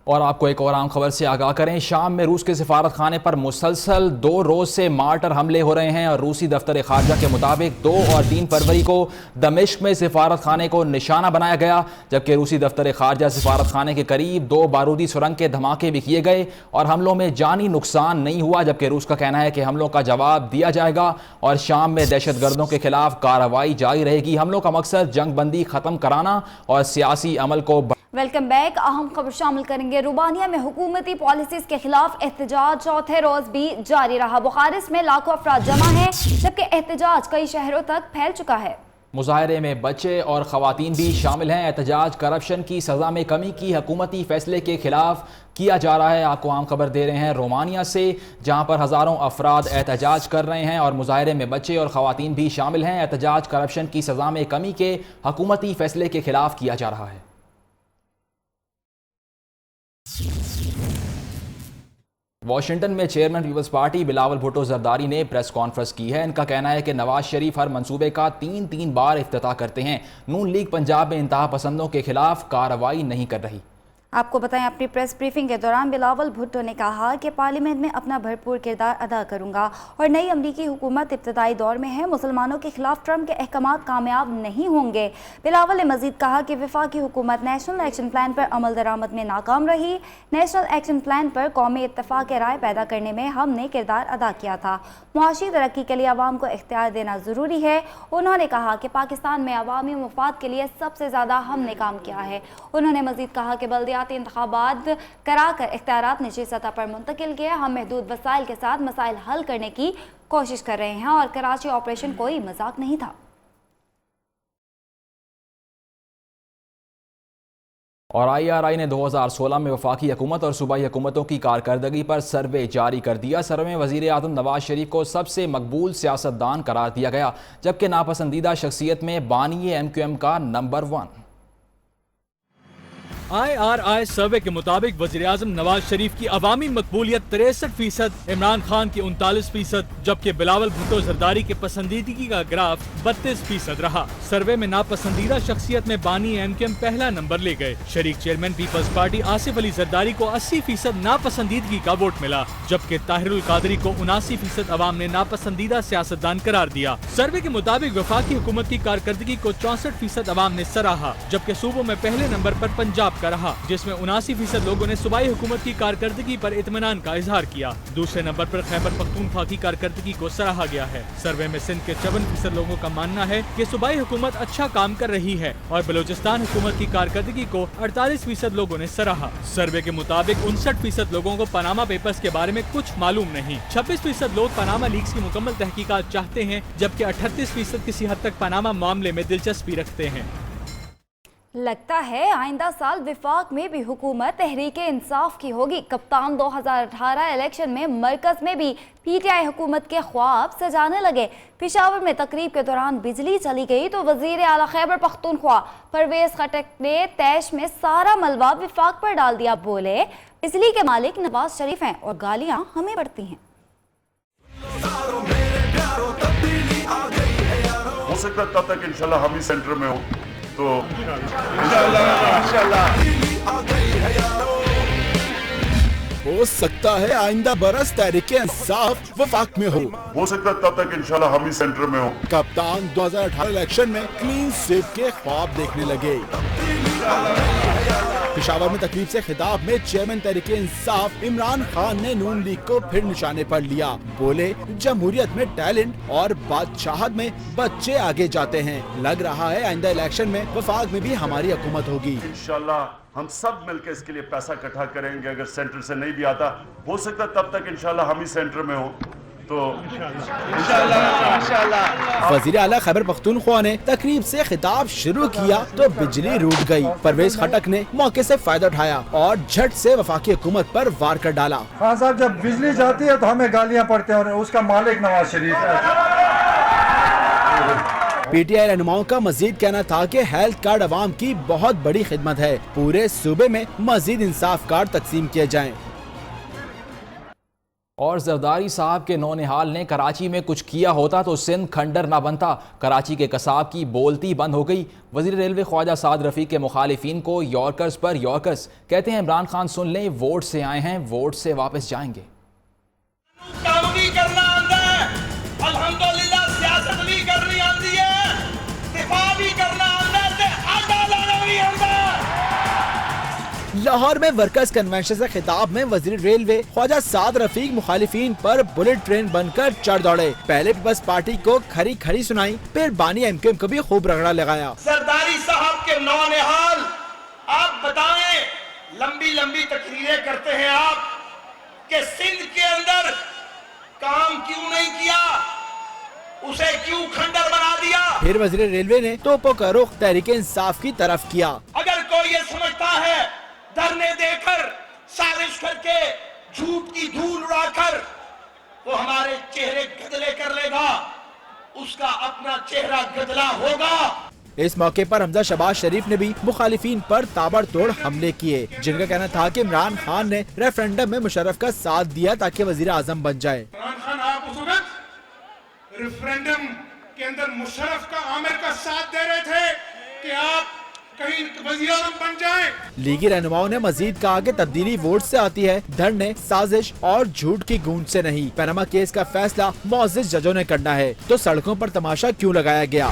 S2: और आपको एक और आम खबर से आगाह करें। शाम में रूस के सिफारत खाने पर मुसलसल 2 रोज से मार्टर हमले हो रहे हैं और रूसी दफ्तर खारजा के मुताबिक 2 और 3 फरवरी को दमिश्क में सिफारत खाने को निशाना बनाया गया, जबकि रूसी दफ्तर खारजा सिफारत खाने के करीब 2 बारूदी सुरंग के धमाके भी किए गए और हमलों में जानी नुकसान नहीं हुआ, जबकि रूस का कहना है कि हमलों का जवाब दिया जाएगा और शाम में दहशत गर्दों के खिलाफ कार्रवाई जारी रहेगी। हमलों का मकसद जंग बंदी खत्म कराना और सियासी अमल को।
S1: Welcome back. अहम खबर शामिल करेंगे। रुबानिया में हुकूमती पॉलिसीज के खिलाफ एहतजाज चौथे रोज भी जारी रहा। बुखारिस्ट में लाखों अफराद जमा हैं, जबकि एहतजाज कई शहरों तक फैल चुका है।
S2: मुजाहरे में बच्चे और खवातीन भी शामिल हैं। एहतजाज करप्शन की सजा में कमी की हुकूमती फैसले के खिलाफ किया जा रहा है। आपको आम खबर दे रहे हैं रोमानिया से, जहां पर हजारों अफराद एहतजाज कर रहे हैं और मुजाहरे में बच्चे और खवातीन भी शामिल हैं। एहतजाज करप्शन की सजा में कमी के हुकूमती फैसले के खिलाफ किया जा रहा है। वाशिंगटन में चेयरमैन पीपल्स पार्टी बिलावल भुट्टो जरदारी ने प्रेस कॉन्फ्रेंस की है। इनका कहना है कि नवाज शरीफ हर मंसूबे का 3 बार इफ्तिताह करते हैं। नून लीग पंजाब में इंतहा पसंदों के खिलाफ कार्रवाई नहीं कर रही।
S1: आपको बताएं, अपनी प्रेस ब्रीफिंग के दौरान बिलावल भुट्टो ने कहा कि पार्लियामेंट में अपना भरपूर किरदार अदा करूंगा और नई अमरीकी हुकूमत इब्तदाई दौर में है। मुसलमानों के खिलाफ ट्रंप के अहकामात कामयाब नहीं होंगे। बिलावल ने मजीद कहा कि वफाकी हुकूमत नेशनल एक्शन प्लान पर अमल दरामद में नाकाम रही। नेशनल एक्शन प्लान पर कौमी इत्तफाक राय पैदा करने में हमने किरदार अदा किया था। मुआशी तरक्की के लिए अवाम को इख्तियार देना ज़रूरी है। उन्होंने कहा कि पाकिस्तान में अवामी मफाद के लिए सबसे ज़्यादा हमने काम किया है। उन्होंने मजीद कहा कि बल्दियाती इंतखाबात कराकर इख्तियारात निजी सतह पर मुंतकिल किए। हम महदूद वसाइल के साथ मसाइल हल करने की कोशिश कर रहे हैं और कराची ऑपरेशन कोई मजाक नहीं था।
S2: और IRI ने 2016 में वफाकी हुकूमत और सूबाई हुकूमतों की कारकर्दगी पर सर्वे जारी कर दिया। सर्वे में वज़ीर आज़म नवाज शरीफ को सबसे मकबूल सियासतदान करार दिया गया, जबकि नापसंदीदा शख्सियत में बानी MQM का नंबर 1।
S3: IRI सर्वे के मुताबिक वज़ीर आज़म नवाज शरीफ की अवामी मकबूलियत 63%, इमरान खान की 39%, जबकि बिलावल भुट्टो जरदारी के पसंदीदगी का ग्राफ 32% रहा। सर्वे में नापसंदीदा शख्सियत में बानी MQM पहला नंबर ले गए। शरीक चेयरमैन पीपल्स पार्टी आसिफ अली जरदारी को 80% नापसंदीदगी का वोट मिला, जबकि ताहिरुल कादरी को 79% अवाम ने नापसंदीदा सियासतदान करार दिया। सर्वे के मुताबिक वफाकी हुकूमत की कारकर्दगी को 64% अवाम ने सराहा, जबकि सूबों में पहले नंबर पर पंजाब का रहा, जिसमें 79% लोगों ने सूबाई हुकूमत की कारकर्दगी पर इत्मीनान का इजहार किया। दूसरे नंबर पर खैबर पख्तूनख्वा की कारकर्दगी को सराहा गया है। सर्वे में सिंध के 54% लोगों का मानना है कि सूबाई हुकूमत अच्छा काम कर रही है और बलूचिस्तान हुकूमत की कारकर्दगी को 48% लोगों ने सराहा। सर्वे के मुताबिक 59% लोगों को पनामा पेपर्स के बारे में कुछ मालूम नहीं। 26% लोग पनामा लीक्स की मुकम्मल तहकीकात चाहते हैं, जबकि 38% किसी हद तक पनामा मामले में दिलचस्पी रखते हैं।
S1: लगता है आइंदा साल विफाक में भी हुकूमत तहरीक इंसाफ की होगी। कप्तान 2018 इलेक्शन में मरकज में भी PTI हुकूमत के ख्वाब सजाने लगे। पेशावर में तकरीब के दौरान बिजली चली गई तो वजीर आला खैबर पख्तूनख्वा परवेज खटक ने तैश में सारा मलबा विफाक पर डाल दिया। बोले, बिजली के मालिक नवाज शरीफ हैं और गालियां हमें पड़ती हैं।
S4: हो सकता है तब तक इंशाल्लाह हम ही सेंटर में हो तो
S6: हो सकता है आइंदा बरस तहरीक इंसाफ वफाक में हो
S4: सकता है तब तक इंशाल्लाह हम ही सेंटर में हो।
S6: कप्तान 2018 इलेक्शन में क्लीन स्वीप के ख्वाब देखने लगे। पेशावर में तकरीब से खिताब में चेयरमैन तहरीक इंसाफ इमरान खान ने नून लीग को फिर निशाने पर लिया। बोले, जमहूरियत में टैलेंट और बादशाहत में बच्चे आगे जाते हैं। लग रहा है आइंदा इलेक्शन में वफाक में भी हमारी हुकूमत होगी।
S19: इंशाल्लाह हम सब मिलकर इसके लिए पैसा इकट्ठा करेंगे। अगर सेंटर से नहीं भी आता, हो सकता तब तक इंशाल्लाह हम ही सेंटर में हो तो
S6: वज़ीर आला खैबर पख्तूनख्वा ने तकरीब से खिताब शुरू किया तो बिजली रूठ गई। परवेज खटक ने मौके से फायदा उठाया और झट से वफाकी हुकूमत पर वार कर डाला।
S20: हाँ साहब, जब बिजली जाती है तो हमें गालियाँ पड़ते हैं और उसका मालिक नवाज शरीफ है।
S6: पीटीआई रहनुमाओं का मजीद कहना था कि हेल्थ कार्ड अवाम की बहुत बड़ी खिदमत है। पूरे सूबे में मजीद इंसाफ कार्ड तकसीम किए जाएं।
S2: और जरदारी साहब के नौनिहाल ने कराची में कुछ किया होता तो सिंध खंडर ना बनता। कराची के कसाब की बोलती बंद हो गई। वजीर रेलवे ख्वाजा साद रफीक के मुखालिफिन को यॉर्कर्स पर यॉर्कर्स कहते हैं। इमरान खान सुन लें, वोट से आए हैं, वोट से वापस जाएंगे।
S6: लाहौर में वर्कर्स कन्वेंशन से खिताब में वजीर रेलवे ख्वाजा साद रफीक मुखालिफिन पर बुलेट ट्रेन बनकर चढ़ दौड़े। पहले पीपल्स पार्टी को खरी खरी सुनाई, फिर बानी एमकेएम को भी खूब रगड़ा लगाया।
S21: सरदारी साहब के नौनिहाल, आप बताएं, लंबी लंबी तकरीरें करते हैं आप कि सिंध के अंदर काम क्यों नहीं किया, उसे क्यों खंडर बना दिया।
S6: फिर वजीर रेलवे ने तोपों का रुख तहरीक इंसाफ की तरफ किया।
S21: अगर कोई ये समझता है धरने देकर, साजिश करके, झूठ की धूल उड़ाकर वो हमारे चेहरे गदले कर लेगा, उसका अपना चेहरा गदला होगा।
S6: इस मौके पर हमजा शहबाज शरीफ ने भी मुखालिफिन पर ताबड़तोड़ हमले किए, जिनका कहना था कि इमरान खान ने रेफरेंडम में मुशर्रफ का साथ दिया ताकि वजीर आजम बन जाए।
S21: इमरान खान, आप उस वक्त रेफरेंडम के अंदर मुशर्रफ का आमिर का साथ दे रहे थे कि आप कहीं वज़ीर आज़म बन जाएं।
S6: लीगी रहनुमाओं ने मजीद कहा कि तब्दीली वोट से आती है, धरने, साजिश और झूठ की गूंज से नहीं। पनामा केस का फैसला मुअज़्ज़िज़ जजों ने करना है, तो सड़कों पर तमाशा क्यों लगाया गया।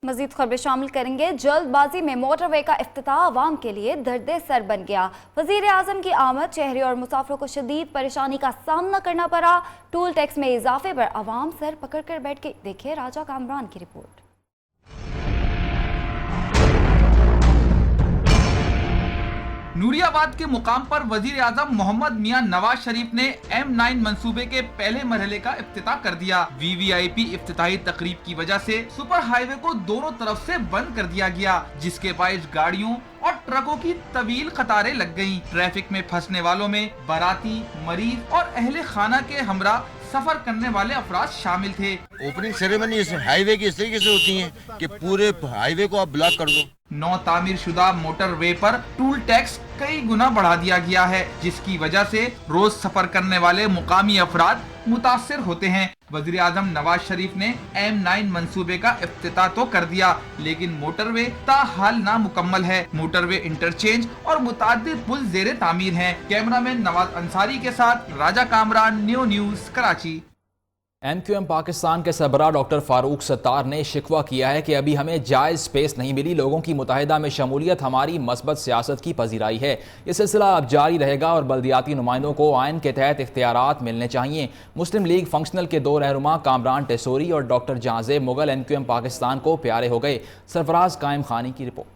S1: मजीद खबरें शामिल करेंगे। जल्दबाजी में मोटरवे का इफ्तिताह अवाम के लिए दर्द सर बन गया। वजीर आजम की आमद शहरी और मुसाफिरों को शदीद परेशानी का सामना करना पड़ा। टूल टैक्स में इजाफे पर अवाम सर पकड़ कर बैठ गई। देखिए राजा कामरान की रिपोर्ट।
S22: नूरियाबाद के मुकाम पर वजीर आजम मोहम्मद मियां नवाज शरीफ ने M9 मंसूबे के पहले मरहले का इफ्तिताह कर दिया। VVIP इफ्तिताही तकरीब की वजह से सुपर हाईवे को दोनों तरफ से बंद कर दिया गया, जिसके बायस गाड़ियों और ट्रकों की तवील कतारें लग गयी। ट्रैफिक में फंसने वालों में बाराती, मरीज और अहले खाना के हमरा सफर करने वाले अफराद शामिल थे।
S23: ओपनिंग सेरेमनी इस हाईवे की इस तरीके से होती है कि पूरे हाईवे को आप ब्लॉक कर दो।
S22: नौ तामीर शुदा मोटरवे पर टूल टैक्स कई गुना बढ़ा दिया गया है, जिसकी वजह से रोज सफर करने वाले मुकामी अफराद मुतासिर होते हैं। वज़ीर आज़म नवाज शरीफ ने M9 मंसूबे का इफ्तिताह तो कर दिया, लेकिन मोटरवे ताहाल नामुकम्मल है। मोटरवे इंटरचेंज और मुताद्दिद पुल ज़ेरे तामीर हैं। कैमरामैन नवाज अंसारी के साथ राजा कामरान, न्यूज़ कराची।
S2: MQM पाकिस्तान के सरबराह डॉक्टर फारूक सत्तार ने शिकवा किया है कि अभी हमें जायज़ स्पेस नहीं मिली। लोगों की मुताहिदा में शमूलियत हमारी मस्बत सियासत की पजीराई है। ये सिलसिला अब जारी रहेगा और बल्दियाती नुमाइंदों को आइन के तहत इख्तियारात मिलने चाहिए। मुस्लिम लीग फंक्शनल के 2 रहनुमा कामरान टेसोरी और डॉक्टर जहांज़ेब मुगल MQM पाकिस्तान को प्यारे हो गए। सरफराज कायम खानी की रिपोर्ट।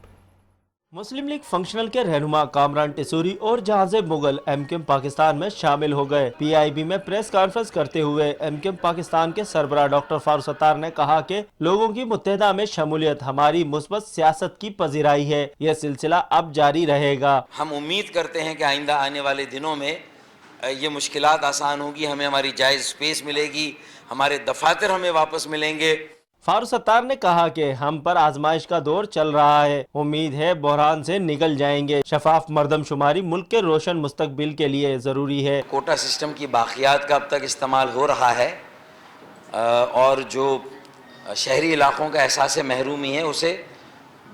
S24: मुस्लिम लीग फंक्शनल के रहनुमा कामरान टेसोरी और जहांज़ेब मुगल MQM पाकिस्तान में शामिल हो गए। PIB में प्रेस कॉन्फ्रेंस करते हुए MQM पाकिस्तान के सरबराह डॉक्टर फारूक सत्तार ने कहा कि लोगों की मुत्तहिदा में शमूलियत हमारी मुस्बत सियासत की पजीराई है। यह सिलसिला अब जारी रहेगा।
S25: हम उम्मीद करते हैं कि आइंदा आने वाले दिनों में ये मुश्किलात आसान होगी, हमें हमारी जायज़ स्पेस मिलेगी, हमारे दफातर हमें वापस मिलेंगे।
S24: फारूक सत्तार ने कहा कि हम पर आजमाइश का दौर चल रहा है, उम्मीद है बहरान से निकल जाएंगे। शफाफ मर्दमशुमारी मुल्क के रोशन मुस्तकबिल के लिए ज़रूरी है।
S25: कोटा सिस्टम की बाकियात का अब तक इस्तेमाल हो रहा है और जो शहरी इलाकों का एहसास महरूमी है उसे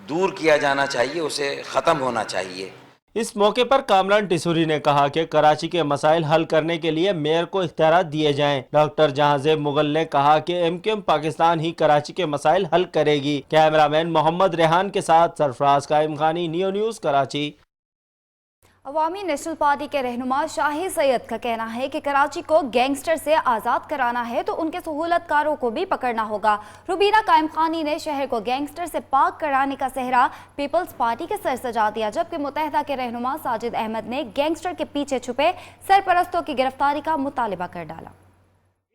S25: दूर किया जाना चाहिए, उसे ख़त्म होना चाहिए।
S24: इस मौके पर कामरान टिसूरी ने कहा कि कराची के मसाइल हल करने के लिए मेयर को इख्तियार दिए जाएं। डॉक्टर जहांजेब मुगल ने कहा कि MKM पाकिस्तान ही कराची के मसाइल हल करेगी। कैमरामैन मोहम्मद रेहान के साथ सरफराज कायम खानी, नियो न्यूज़ कराची।
S1: अवामी नेशनल पार्टी के रहनुमा शाहिद सैयद का कहना है कि कराची को गैंगस्टर से आज़ाद कराना है तो उनके सहूलतकारों को भी पकड़ना होगा। रुबीना कायम खानी ने शहर को गैंगस्टर से पाक कराने का सेहरा पीपल्स पार्टी के सर सजा दिया, जबकि मुत्तहिदा के रहनुमा साजिद अहमद ने गैंगस्टर के पीछे छुपे सरपरस्तों की गिरफ्तारी का मुतालिबा कर डाला।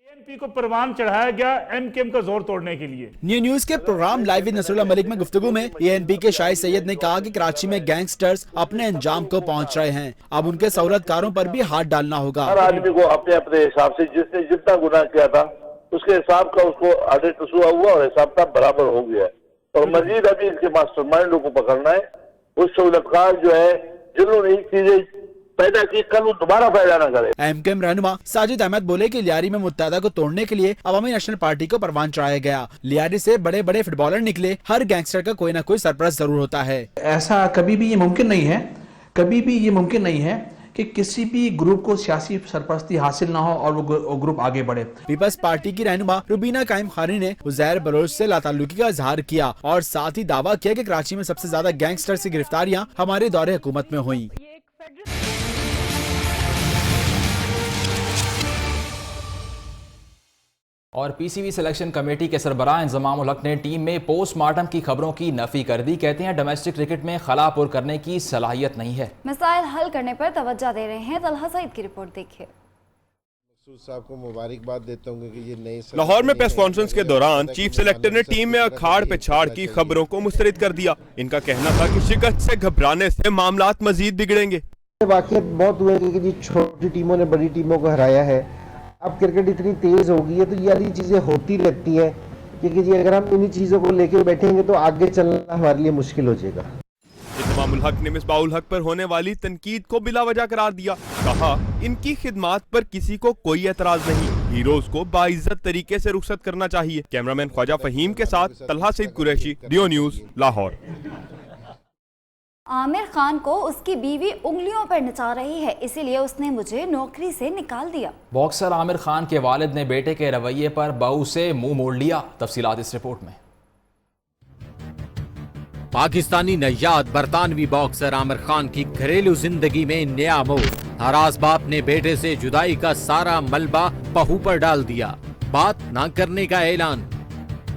S5: ANP को परवान चढ़ाया गया MKM का जोर तोड़ने के लिए।
S6: न्यू न्यूज के program live with Nasrullah Malik में गुफ्तगू में ANP के शाहिद सैयद ने कहा कि कराची में गैंगस्टर्स अपने अंजाम को पहुंच रहे हैं, अब उनके सहूलतकारों पर भी हाथ डालना होगा।
S7: हर आदमी को अपने अपने हिसाब से जिसने जितना गुनाह किया था उसके हिसाब का उसको ऑडिट हुआ और हिसाब का बराबर हो गया है और मजीद अभी इनके मास्टरमाइंडों को पकड़ना है। उस सहूलतकार जो है जिन्होंने ये चीजें पैदा की, कल वो दोबारा पैदा न करे।
S6: MKM रहनुमा साजिद अहमद बोले कि लियारी में मुत्तहिदा को तोड़ने के लिए अवामी नेशनल पार्टी को परवान चढ़ाया गया। लियारी से बड़े बड़े फुटबॉलर निकले, हर गैंगस्टर का कोई ना कोई सरपरस्त जरूर होता है।
S8: ऐसा कभी भी ये मुमकिन नहीं है, कभी भी ये मुमकिन नहीं है कि किसी भी ग्रुप को सियासी सरपरस्ती हासिल ना हो और वो ग्रुप आगे बढ़े।
S6: पीपल्स पार्टी की रहनुमा रुबीना कायम खानी ने उज़ैर बलोच से लाताल्लुकी का इजहार किया और साथ ही दावा किया कि कराची में सबसे ज्यादा गैंगस्टर की गिरफ्तारियां हमारे दौरे हुकूमत में हुई।
S2: और PCB सिलेक्शन कमेटी के सरबराह इंजमाम उल हक ने टीम में पोस्टमार्टम की खबरों की नफी कर दी। कहते हैं डोमेस्टिक क्रिकेट में खलापुर करने की सलाहियत नहीं है।
S1: मसाइल हल करने पर तवज्जो दे रहे हैं। तलहा सईद की रिपोर्ट देखिए।
S9: साहब को मुबारकबाद देता हूं कि ये नई
S10: लाहौर में प्रेस कॉन्फ्रेंस के दौरान चीफ सेलेक्टर ने टीम में अखाड़ पे छाड़ की खबरों को मुस्तरद कर दिया। इनका कहना था कि शिकस्त से घबराने से मामलात मजीद बिगड़ेंगे।
S9: वाकई बहुत हुए कि जी छोटी टीमों ने बड़ी टीमों को हराया है। अब क्रिकेट इतनी तेज हो गई है तो ये चीजें होती रहती हैं, क्योंकि जी अगर हम इन्हीं चीजों को लेकर बैठेंगे तो आगे चलना हमारे लिए मुश्किल हो जाएगा।
S10: इंजमाम उल हक ने मिसबाहुल हक पर होने वाली तनकीद को बिला वजह करार दिया। कहा इनकी खिदमात पर किसी को कोई एतराज नहीं, हीरोज को बाइज्जत तरीके से रुखसत करना चाहिए। कैमरामैन ख्वाजा फहीम के साथ तलहा सईद कुरैशी, रियो न्यूज, लाहौर।
S1: आमिर खान को उसकी बीवी उंगलियों पर नचा रही है, इसीलिए उसने मुझे नौकरी से निकाल दिया।
S2: बॉक्सर आमिर खान के वालिद ने बेटे के रवैये पर बहू से मुंह मोड़ लिया। तफसीलात इस रिपोर्ट में।
S11: पाकिस्तानी नैयाद बरतानवी बॉक्सर आमिर खान की घरेलू जिंदगी में नया मोड़। नाराज बाप ने बेटे से जुदाई का सारा मलबा बहू पर डाल दिया, बात ना करने का ऐलान।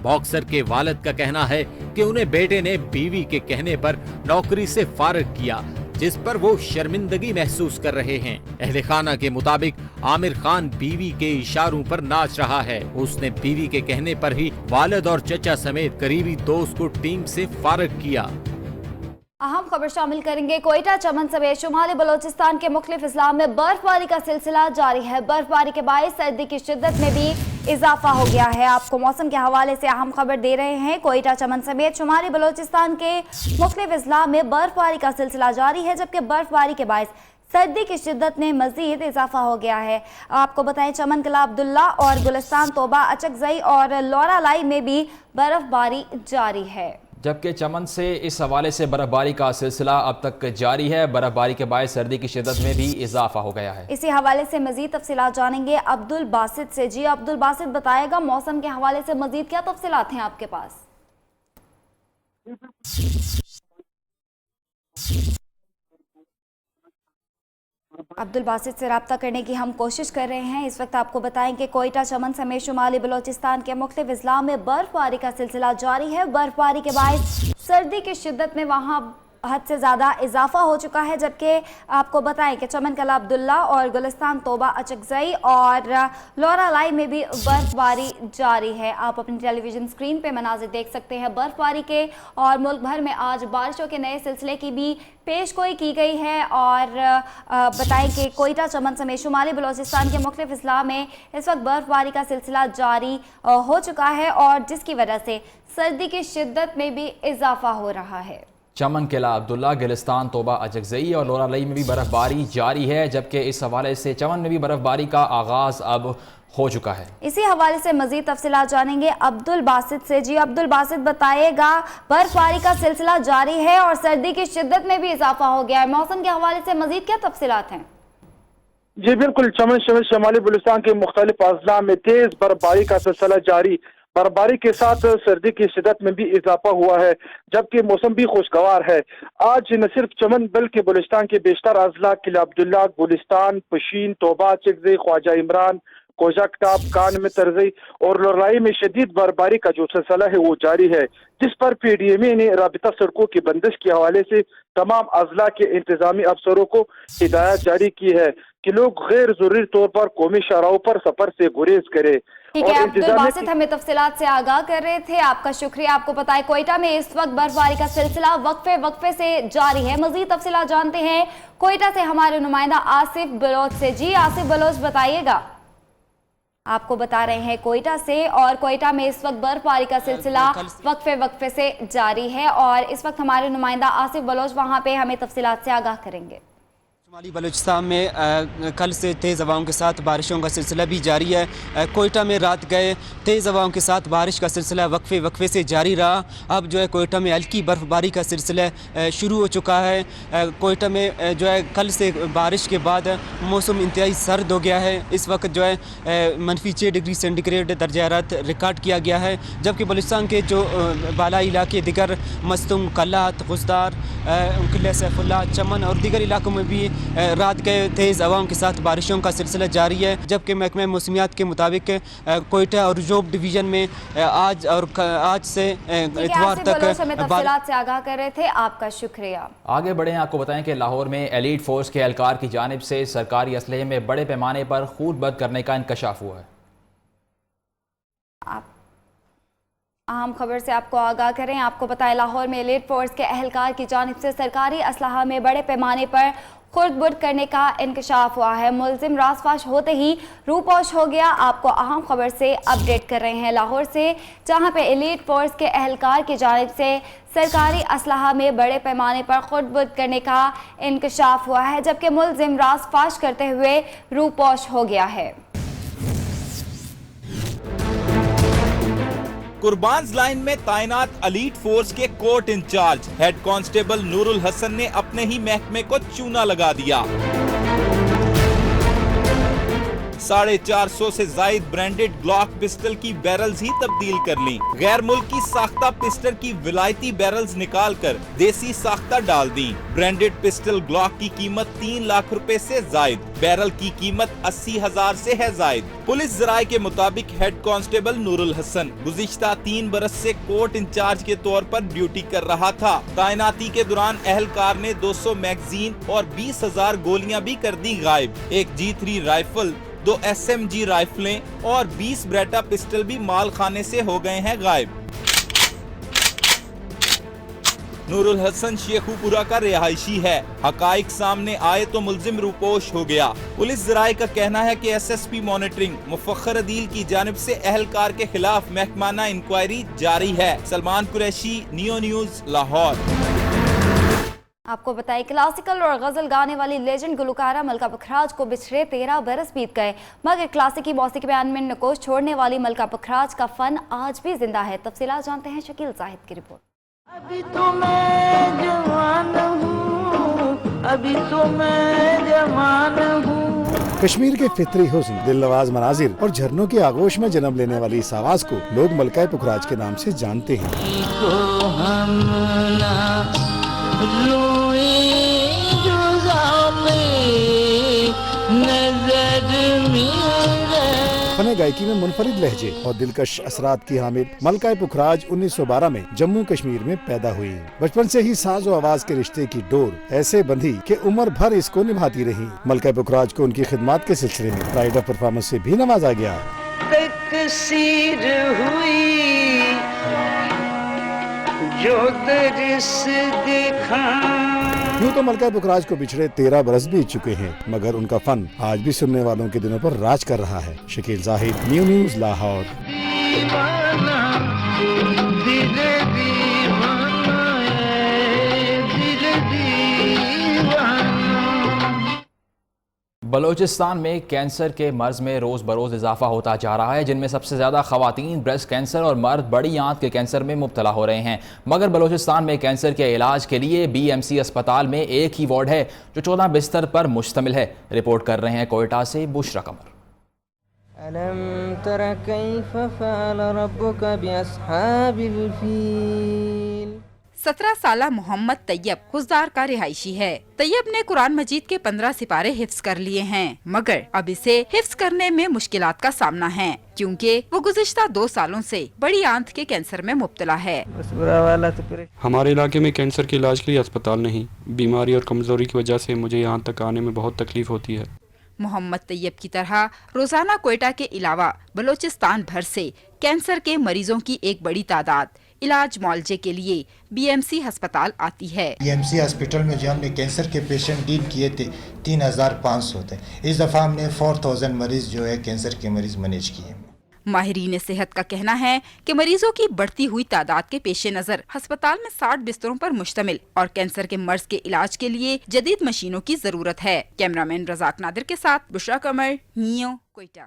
S11: बॉक्सर के वालिद का कहना है कि उन्हें बेटे ने बीवी के कहने पर नौकरी से फारिग किया, जिस पर वो शर्मिंदगी महसूस कर रहे हैं। अहले खाना के मुताबिक आमिर खान बीवी के इशारों पर नाच रहा है। उसने बीवी के कहने पर ही वालिद और चचा समेत करीबी दोस्त को टीम से फारिग किया।
S1: अहम खबर शामिल करेंगे। कोयटा, चमन समेत शुमाली बलोचिस्तान के मुख्तलिफ इजला में बर्फबारी का सिलसिला जारी है। बर्फबारी के बायस सर्दी की शिद्दत में भी इजाफा हो गया है। आपको मौसम के हवाले से अहम खबर दे रहे हैं। कोयटा, चमन समेत शुमाली बलोचिस्तान के मुख्तलिफ इजला में बर्फबारी का सिलसिला जारी है, जबकि बर्फबारी के बायस सर्दी की शिद्दत में मजीद इजाफा हो गया है। आपको बताएं, चमन कला अब्दुल्ला और गुलिस्तान तोबा, अचकजई और लौरालाई में भी बर्फबारी जारी है,
S2: जबकि चमन से इस हवाले से बर्फबारी का सिलसिला अब तक जारी है। बर्फबारी के बायस सर्दी की शिद्दत में भी इजाफा हो गया है।
S1: इसी हवाले से मजीद तफसीलात जानेंगे अब्दुल बासित से। जी अब्दुल बासित, बताएगा मौसम के हवाले से मजीद क्या तफसीलात हैं आपके पास? अब्दुल बासित से रब्ता करने की हम कोशिश कर रहे हैं। इस वक्त आपको बताएं कि कोयटा, चमन समेत शुमाली बलोचिस्तान के मुख्तलिफ इजला में बर्फबारी का सिलसिला जारी है। बर्फबारी के बाद सर्दी की शिद्दत में वहाँ हद से ज़्यादा इजाफा हो चुका है, जबकि आपको बताएं कि चमन कला अब्दुल्ला और गुलिस्तान तोबा, अचकजई और लौरालाई में भी बर्फबारी जारी है। आप अपनी टेलीविज़न स्क्रीन पे मनाजिर देख सकते हैं बर्फबारी के, और मुल्क भर में आज बारिशों के नए सिलसिले की भी पेशगोई की गई है। और बताएं कि कोयटा, चमन समेत शुमाली बलोचिस्तान के मुख्तलिफ इजला में इस वक्त बर्फबारी का सिलसिला जारी हो चुका है, और जिसकी वजह से सर्दी की शिद्दत में भी इजाफा हो रहा है।
S2: चमन किला, अब्दुल्ला, गिलिस्तान, तोबा, अजगजई और लोरालई में भी बर्फबारी जारी है, जबकि इस हवाले से चमन में भी बर्फबारी का आगाज अब हो चुका है।
S1: इसी हवाले से मजीद तफसीलात जानेंगे अब्दुल बासित से। जी अब्दुल बासित, बताइएगा, बर्फबारी का सिलसिला जारी है और सर्दी की शिद्दत में भी इजाफा हो गया है, मौसम के हवाले से मजीद क्या तफसीलात हैं?
S13: जी बिल्कुल, चमन शमन शमाली बलूचिस्तान के मुख्तलिफ अजला में तेज बर्फबारी का सिलसिला जारी। बर्फबारी के साथ सर्दी की शिद्दत में भी इजाफा हुआ है, जबकि मौसम भी खुशगवार है। आज न सिर्फ चमन बल्कि बलूचिस्तान के बेशतर अजला किला अब्दुल्ला, गुलिस्तान, पशीन, तोबा, चिकज़ई, ख्वाजा इमरान, कोजाकटाप, कान में तरजई और लोराई में शदीद बर्फबारी का जो सिलसिला है वो जारी है, जिस पर PDMA ने राबिता सड़कों की बंदिश के हवाले से तमाम अजला के इंतजामी अफसरों को हिदायत जारी की है कि लोग गैर जरूरी तौर पर कौमी शाहराहों पर सफर से गुरेज करें।
S1: ठीक है अब्दुल बासित, हमें तफसीलात से आगाह कर रहे थे, आपका शुक्रिया। आपको पता है कोयटा में इस वक्त बर्फबारी का सिलसिला वक्फे से जारी है। मजीद तफसीलात जानते हैं कोयटा से हमारे नुमाइंदा आसिफ बलोच से। जी आसिफ बलोच, बताइएगा। आपको बता रहे हैं कोयटा से, और कोयटा में इस वक्त बर्फबारी का सिलसिला वक्फे से जारी है और इस वक्त हमारे नुमाइंदा आसिफ बलोच वहां पे हमें तफसीलात से आगाह करेंगे।
S14: शुमाली बलूचिस्तान में कल से तेज़ हवाओं के साथ बारिशों का सिलसिला भी जारी है। कोयटा में रात गए तेज़ हवाओं के साथ बारिश का सिलसिला वक्फे से जारी रहा। अब जो है कोयटा में हल्की बर्फबारी का सिलसिला शुरू हो चुका है। कोयटा में जो है कल से बारिश के बाद मौसम इंतहाई सर्द हो गया है। इस वक्त जो है -6 डिग्री सेंटीग्रेड दर्जा हरारत रिकॉर्ड किया गया है, जबकि बलूचिस्तान के जो बालाई इलाके दिगर मस्तूम, कल्लात, गुस्तार, किला सैफुल्ला, चमन और दिगर इलाकों में भी रात के तेज़ हवाओं के साथ बारिशों का सिलसिला जारी है। जबकि महकमा मौसमियात के मुताबिक कोयटा और जोब डिवीज़न में आज से इतवार तक
S1: तफसीलात से आगाह कर रहे थे, आपका शुक्रिया।
S2: आगे बढ़े, आपको बताएं कि लाहौर में एलीट फोर्स के एहलकार की जानिब से सरकारी असलहे में बड़े पैमाने पर खून-बद करने का इंकशाफ हुआ है।
S1: अहम खबर से आपको आगाह करें, आपको बताएं लाहौर में एलीट फोर्स के एहलकार की जानिब से सरकारी असलहा में बड़े पैमाने पर खुर्द-बुर्द करने का इंकशाफ हुआ है। मुलजिम रासफाश होते ही रूपोश हो गया। आपको अहम खबर से अपडेट कर रहे हैं लाहौर से, जहां पे एलीट फोर्स के एहलकार की जानिब से सरकारी असलहा में बड़े पैमाने पर खुर्द-बुर्द करने का इंकशाफ हुआ है, जबकि मुलजिम रासफाश करते हुए रूपोश हो गया है।
S15: कुर्बान्स लाइन में तैनात एलीट फोर्स के court incharge head constable Noorul Hasan ने अपने ही महकमे को चूना लगा दिया। 450 से जायद ब्रांडेड ग्लॉक पिस्टल की बैरल्स ही तब्दील कर ली। गैर मुल्की साख्ता पिस्टल की विलायती बैरल्स निकालकर देसी साख्ता डाल दी। ब्रांडेड पिस्टल ग्लॉक की कीमत 3 लाख रुपए से जायद, बैरल की कीमत 80,000 से है जायद। पुलिस जराये के मुताबिक हेड कांस्टेबल नूरुल हसन गुज़िश्ता 3 बरस से कोर्ट इंचार्ज के तौर पर ड्यूटी कर रहा था। तैनाती के दौरान एहलकार ने 200 मैगजीन और 20,000 गोलियां भी कर दी गायब। एक G3 राइफल, 2 SMG राइफलें और 20 ब्रेटा पिस्टल भी माल खाने से हो गए हैं गायब। नूरुल हसन शेखुपुरा का रिहायशी है। हकाइक सामने आए तो मुलजिम रूपोश हो गया। पुलिस जराये का कहना है कि SSP मॉनिटरिंग मुफख्खर अदील की जानिब से एहलकार के खिलाफ महकमाना इंक्वायरी जारी है। Salman Qureshi, neo news, Lahore.
S1: आपको बताएं क्लासिकल और गजल गाने वाली लेजेंड गुलकारा मलका पुखराज को बिछड़े 13 बरस बीत गए, मगर क्लासिकी मौसीकी बयान में नकोश छोड़ने वाली मलका पुखराज का फन आज भी जिंदा है। तफसीलात जानते हैं शकील जाहिद की रिपोर्ट।
S16: अभी तो मैं जवान हूँ, अभी तो मैं जवान हूँ।
S17: कश्मीर के फितरी हुस्न, दिलनवाज मनाजिर और झरनों की आगोश में जन्म लेने वाली इस आवाज को लोग मलका पुखराज के नाम से जानते हैं। फने गायकी में मुनफरिद लहजे और दिलकश असरात की हामिद मलका पुखराज 1912 में जम्मू कश्मीर में पैदा हुई। बचपन से ही साज और आवाज के रिश्ते की डोर ऐसे बंधी कि उम्र भर इसको निभाती रही। मलका पुखराज को उनकी खिदमत के सिलसिले में प्राइड ऑफ परफॉर्मेंस से भी नवाजा गया।
S16: तकसीर हुई जो दरिस देखा।
S17: यूँ तो मलका पुखराज को बिछड़े 13 बरस बीत चुके हैं, मगर उनका फन आज भी सुनने वालों के दिलों पर राज कर रहा है। Shakeel Zahid, new news, Lahore.
S2: बलूचिस्तान में कैंसर के मर्ज में रोज़ बरोज़ इजाफा होता जा रहा है, जिनमें सबसे ज़्यादा ख़वातीन ब्रेस्ट कैंसर और मर्द बड़ी आंत के कैंसर में मुब्तला हो रहे हैं। मगर बलूचिस्तान में कैंसर के इलाज के लिए BMC अस्पताल में एक ही वार्ड है जो 14 बिस्तर पर मुश्तमिल है। रिपोर्ट कर रहे हैं कोयटा से बुशरा कमर।
S3: अलम तरा कैफ फ़अल रब्बुक बिअस्हाबिल फील।
S4: 17 साला मोहम्मद तैयब खुजदार का रिहायशी है। तैयब ने कुरान मजीद के 15 सिपारे हिफ्ज कर लिए हैं, मगर अब इसे हिफ्ज करने में मुश्किलात का सामना है, क्योंकि वो गुज़िश्ता 2 सालों से बड़ी आंत के कैंसर में मुब्तला है।
S12: हमारे इलाके में कैंसर के इलाज के लिए अस्पताल नहीं। बीमारी और कमजोरी की वजह से मुझे यहाँ तक आने में बहुत तकलीफ होती है।
S4: मोहम्मद तैयब की तरह रोजाना कोयटा के अलावा बलोचिस्तान भर से कैंसर के मरीजों की एक बड़ी तादाद इलाज मुआवजे के लिए BMC अस्पताल आती है।
S18: BMC हॉस्पिटल में जो हमने कैंसर के पेशेंट डील किए थे 3500 थे। इस दफ़ा हमने 4000 मरीज जो है कैंसर के मरीज मैनेज किए।
S4: माहिरीन सेहत का कहना है कि मरीजों की बढ़ती हुई तादाद के पेश नज़र अस्पताल में 60 बिस्तरों पर मुश्तमिल और कैंसर के मर्ज के इलाज के लिए जदीद मशीनों की जरूरत है। कैमरामैन रज़ाक नादिर के साथ बुशरा कमर, नियो, कोयटा।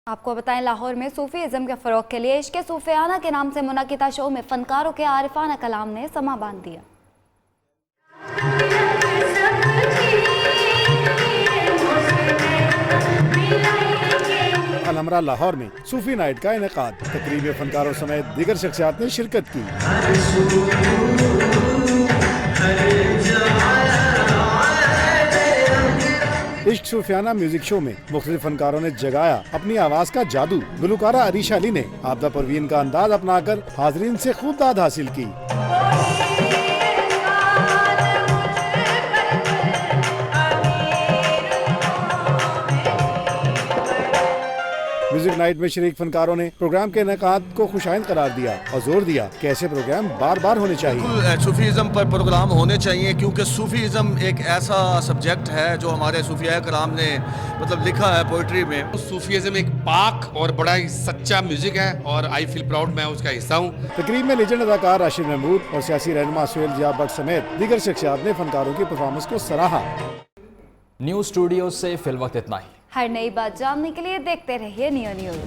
S1: आपको बताएं, लाहौर में सूफीज़म के फ़रोग़ के लिए इश्क़ सूफियाना के नाम से मुनक़िदा शो में फ़नकारों के आरिफाना कलाम ने समा बांध दिया।
S17: अलमरा लाहौर में सूफी नाइट का इनेकाद। तकरीब में फनकारों समेत दीगर शख्सियात ने शिरकत की। इश्क सूफियाना म्यूजिक शो में मुख्तलिफ फनकारों ने जगाया अपनी आवाज का जादू। गुलकारा अरीशा अली ने आपदा परवीन का अंदाज अपनाकर हाजरीन से खूब दाद हासिल की। म्यूजिक नाइट में शरीक फनकारों ने प्रोग्राम के इनेकाद को खुशाइंद करार दिया और जोर दिया कि ऐसे प्रोग्राम बार बार होने चाहिए।
S19: सूफीज़म पर प्रोग्राम होने चाहिए, क्योंकि सूफीज़म एक ऐसा सब्जेक्ट है जो हमारे सूफिया कराम ने मतलब लिखा है पोइट्री में।
S26: सूफीज़म एक पाक और बड़ा ही सच्चा म्यूजिक है और आई फील प्राउड मैं उसका हिस्सा हूँ।
S17: तकरीब में लेजेंड अदाकार राशिद महमूद और सियासी रहनुमा सुहेल जिया भट्ट समेत दीगर शख्सियात ने फनकारों की परफॉर्मेंस को सराहा।
S2: न्यूज़ स्टूडियो से फिलवक्त इतना ही।
S1: हर नई बात जानने के लिए देखते रहिए नियो न्यूज़।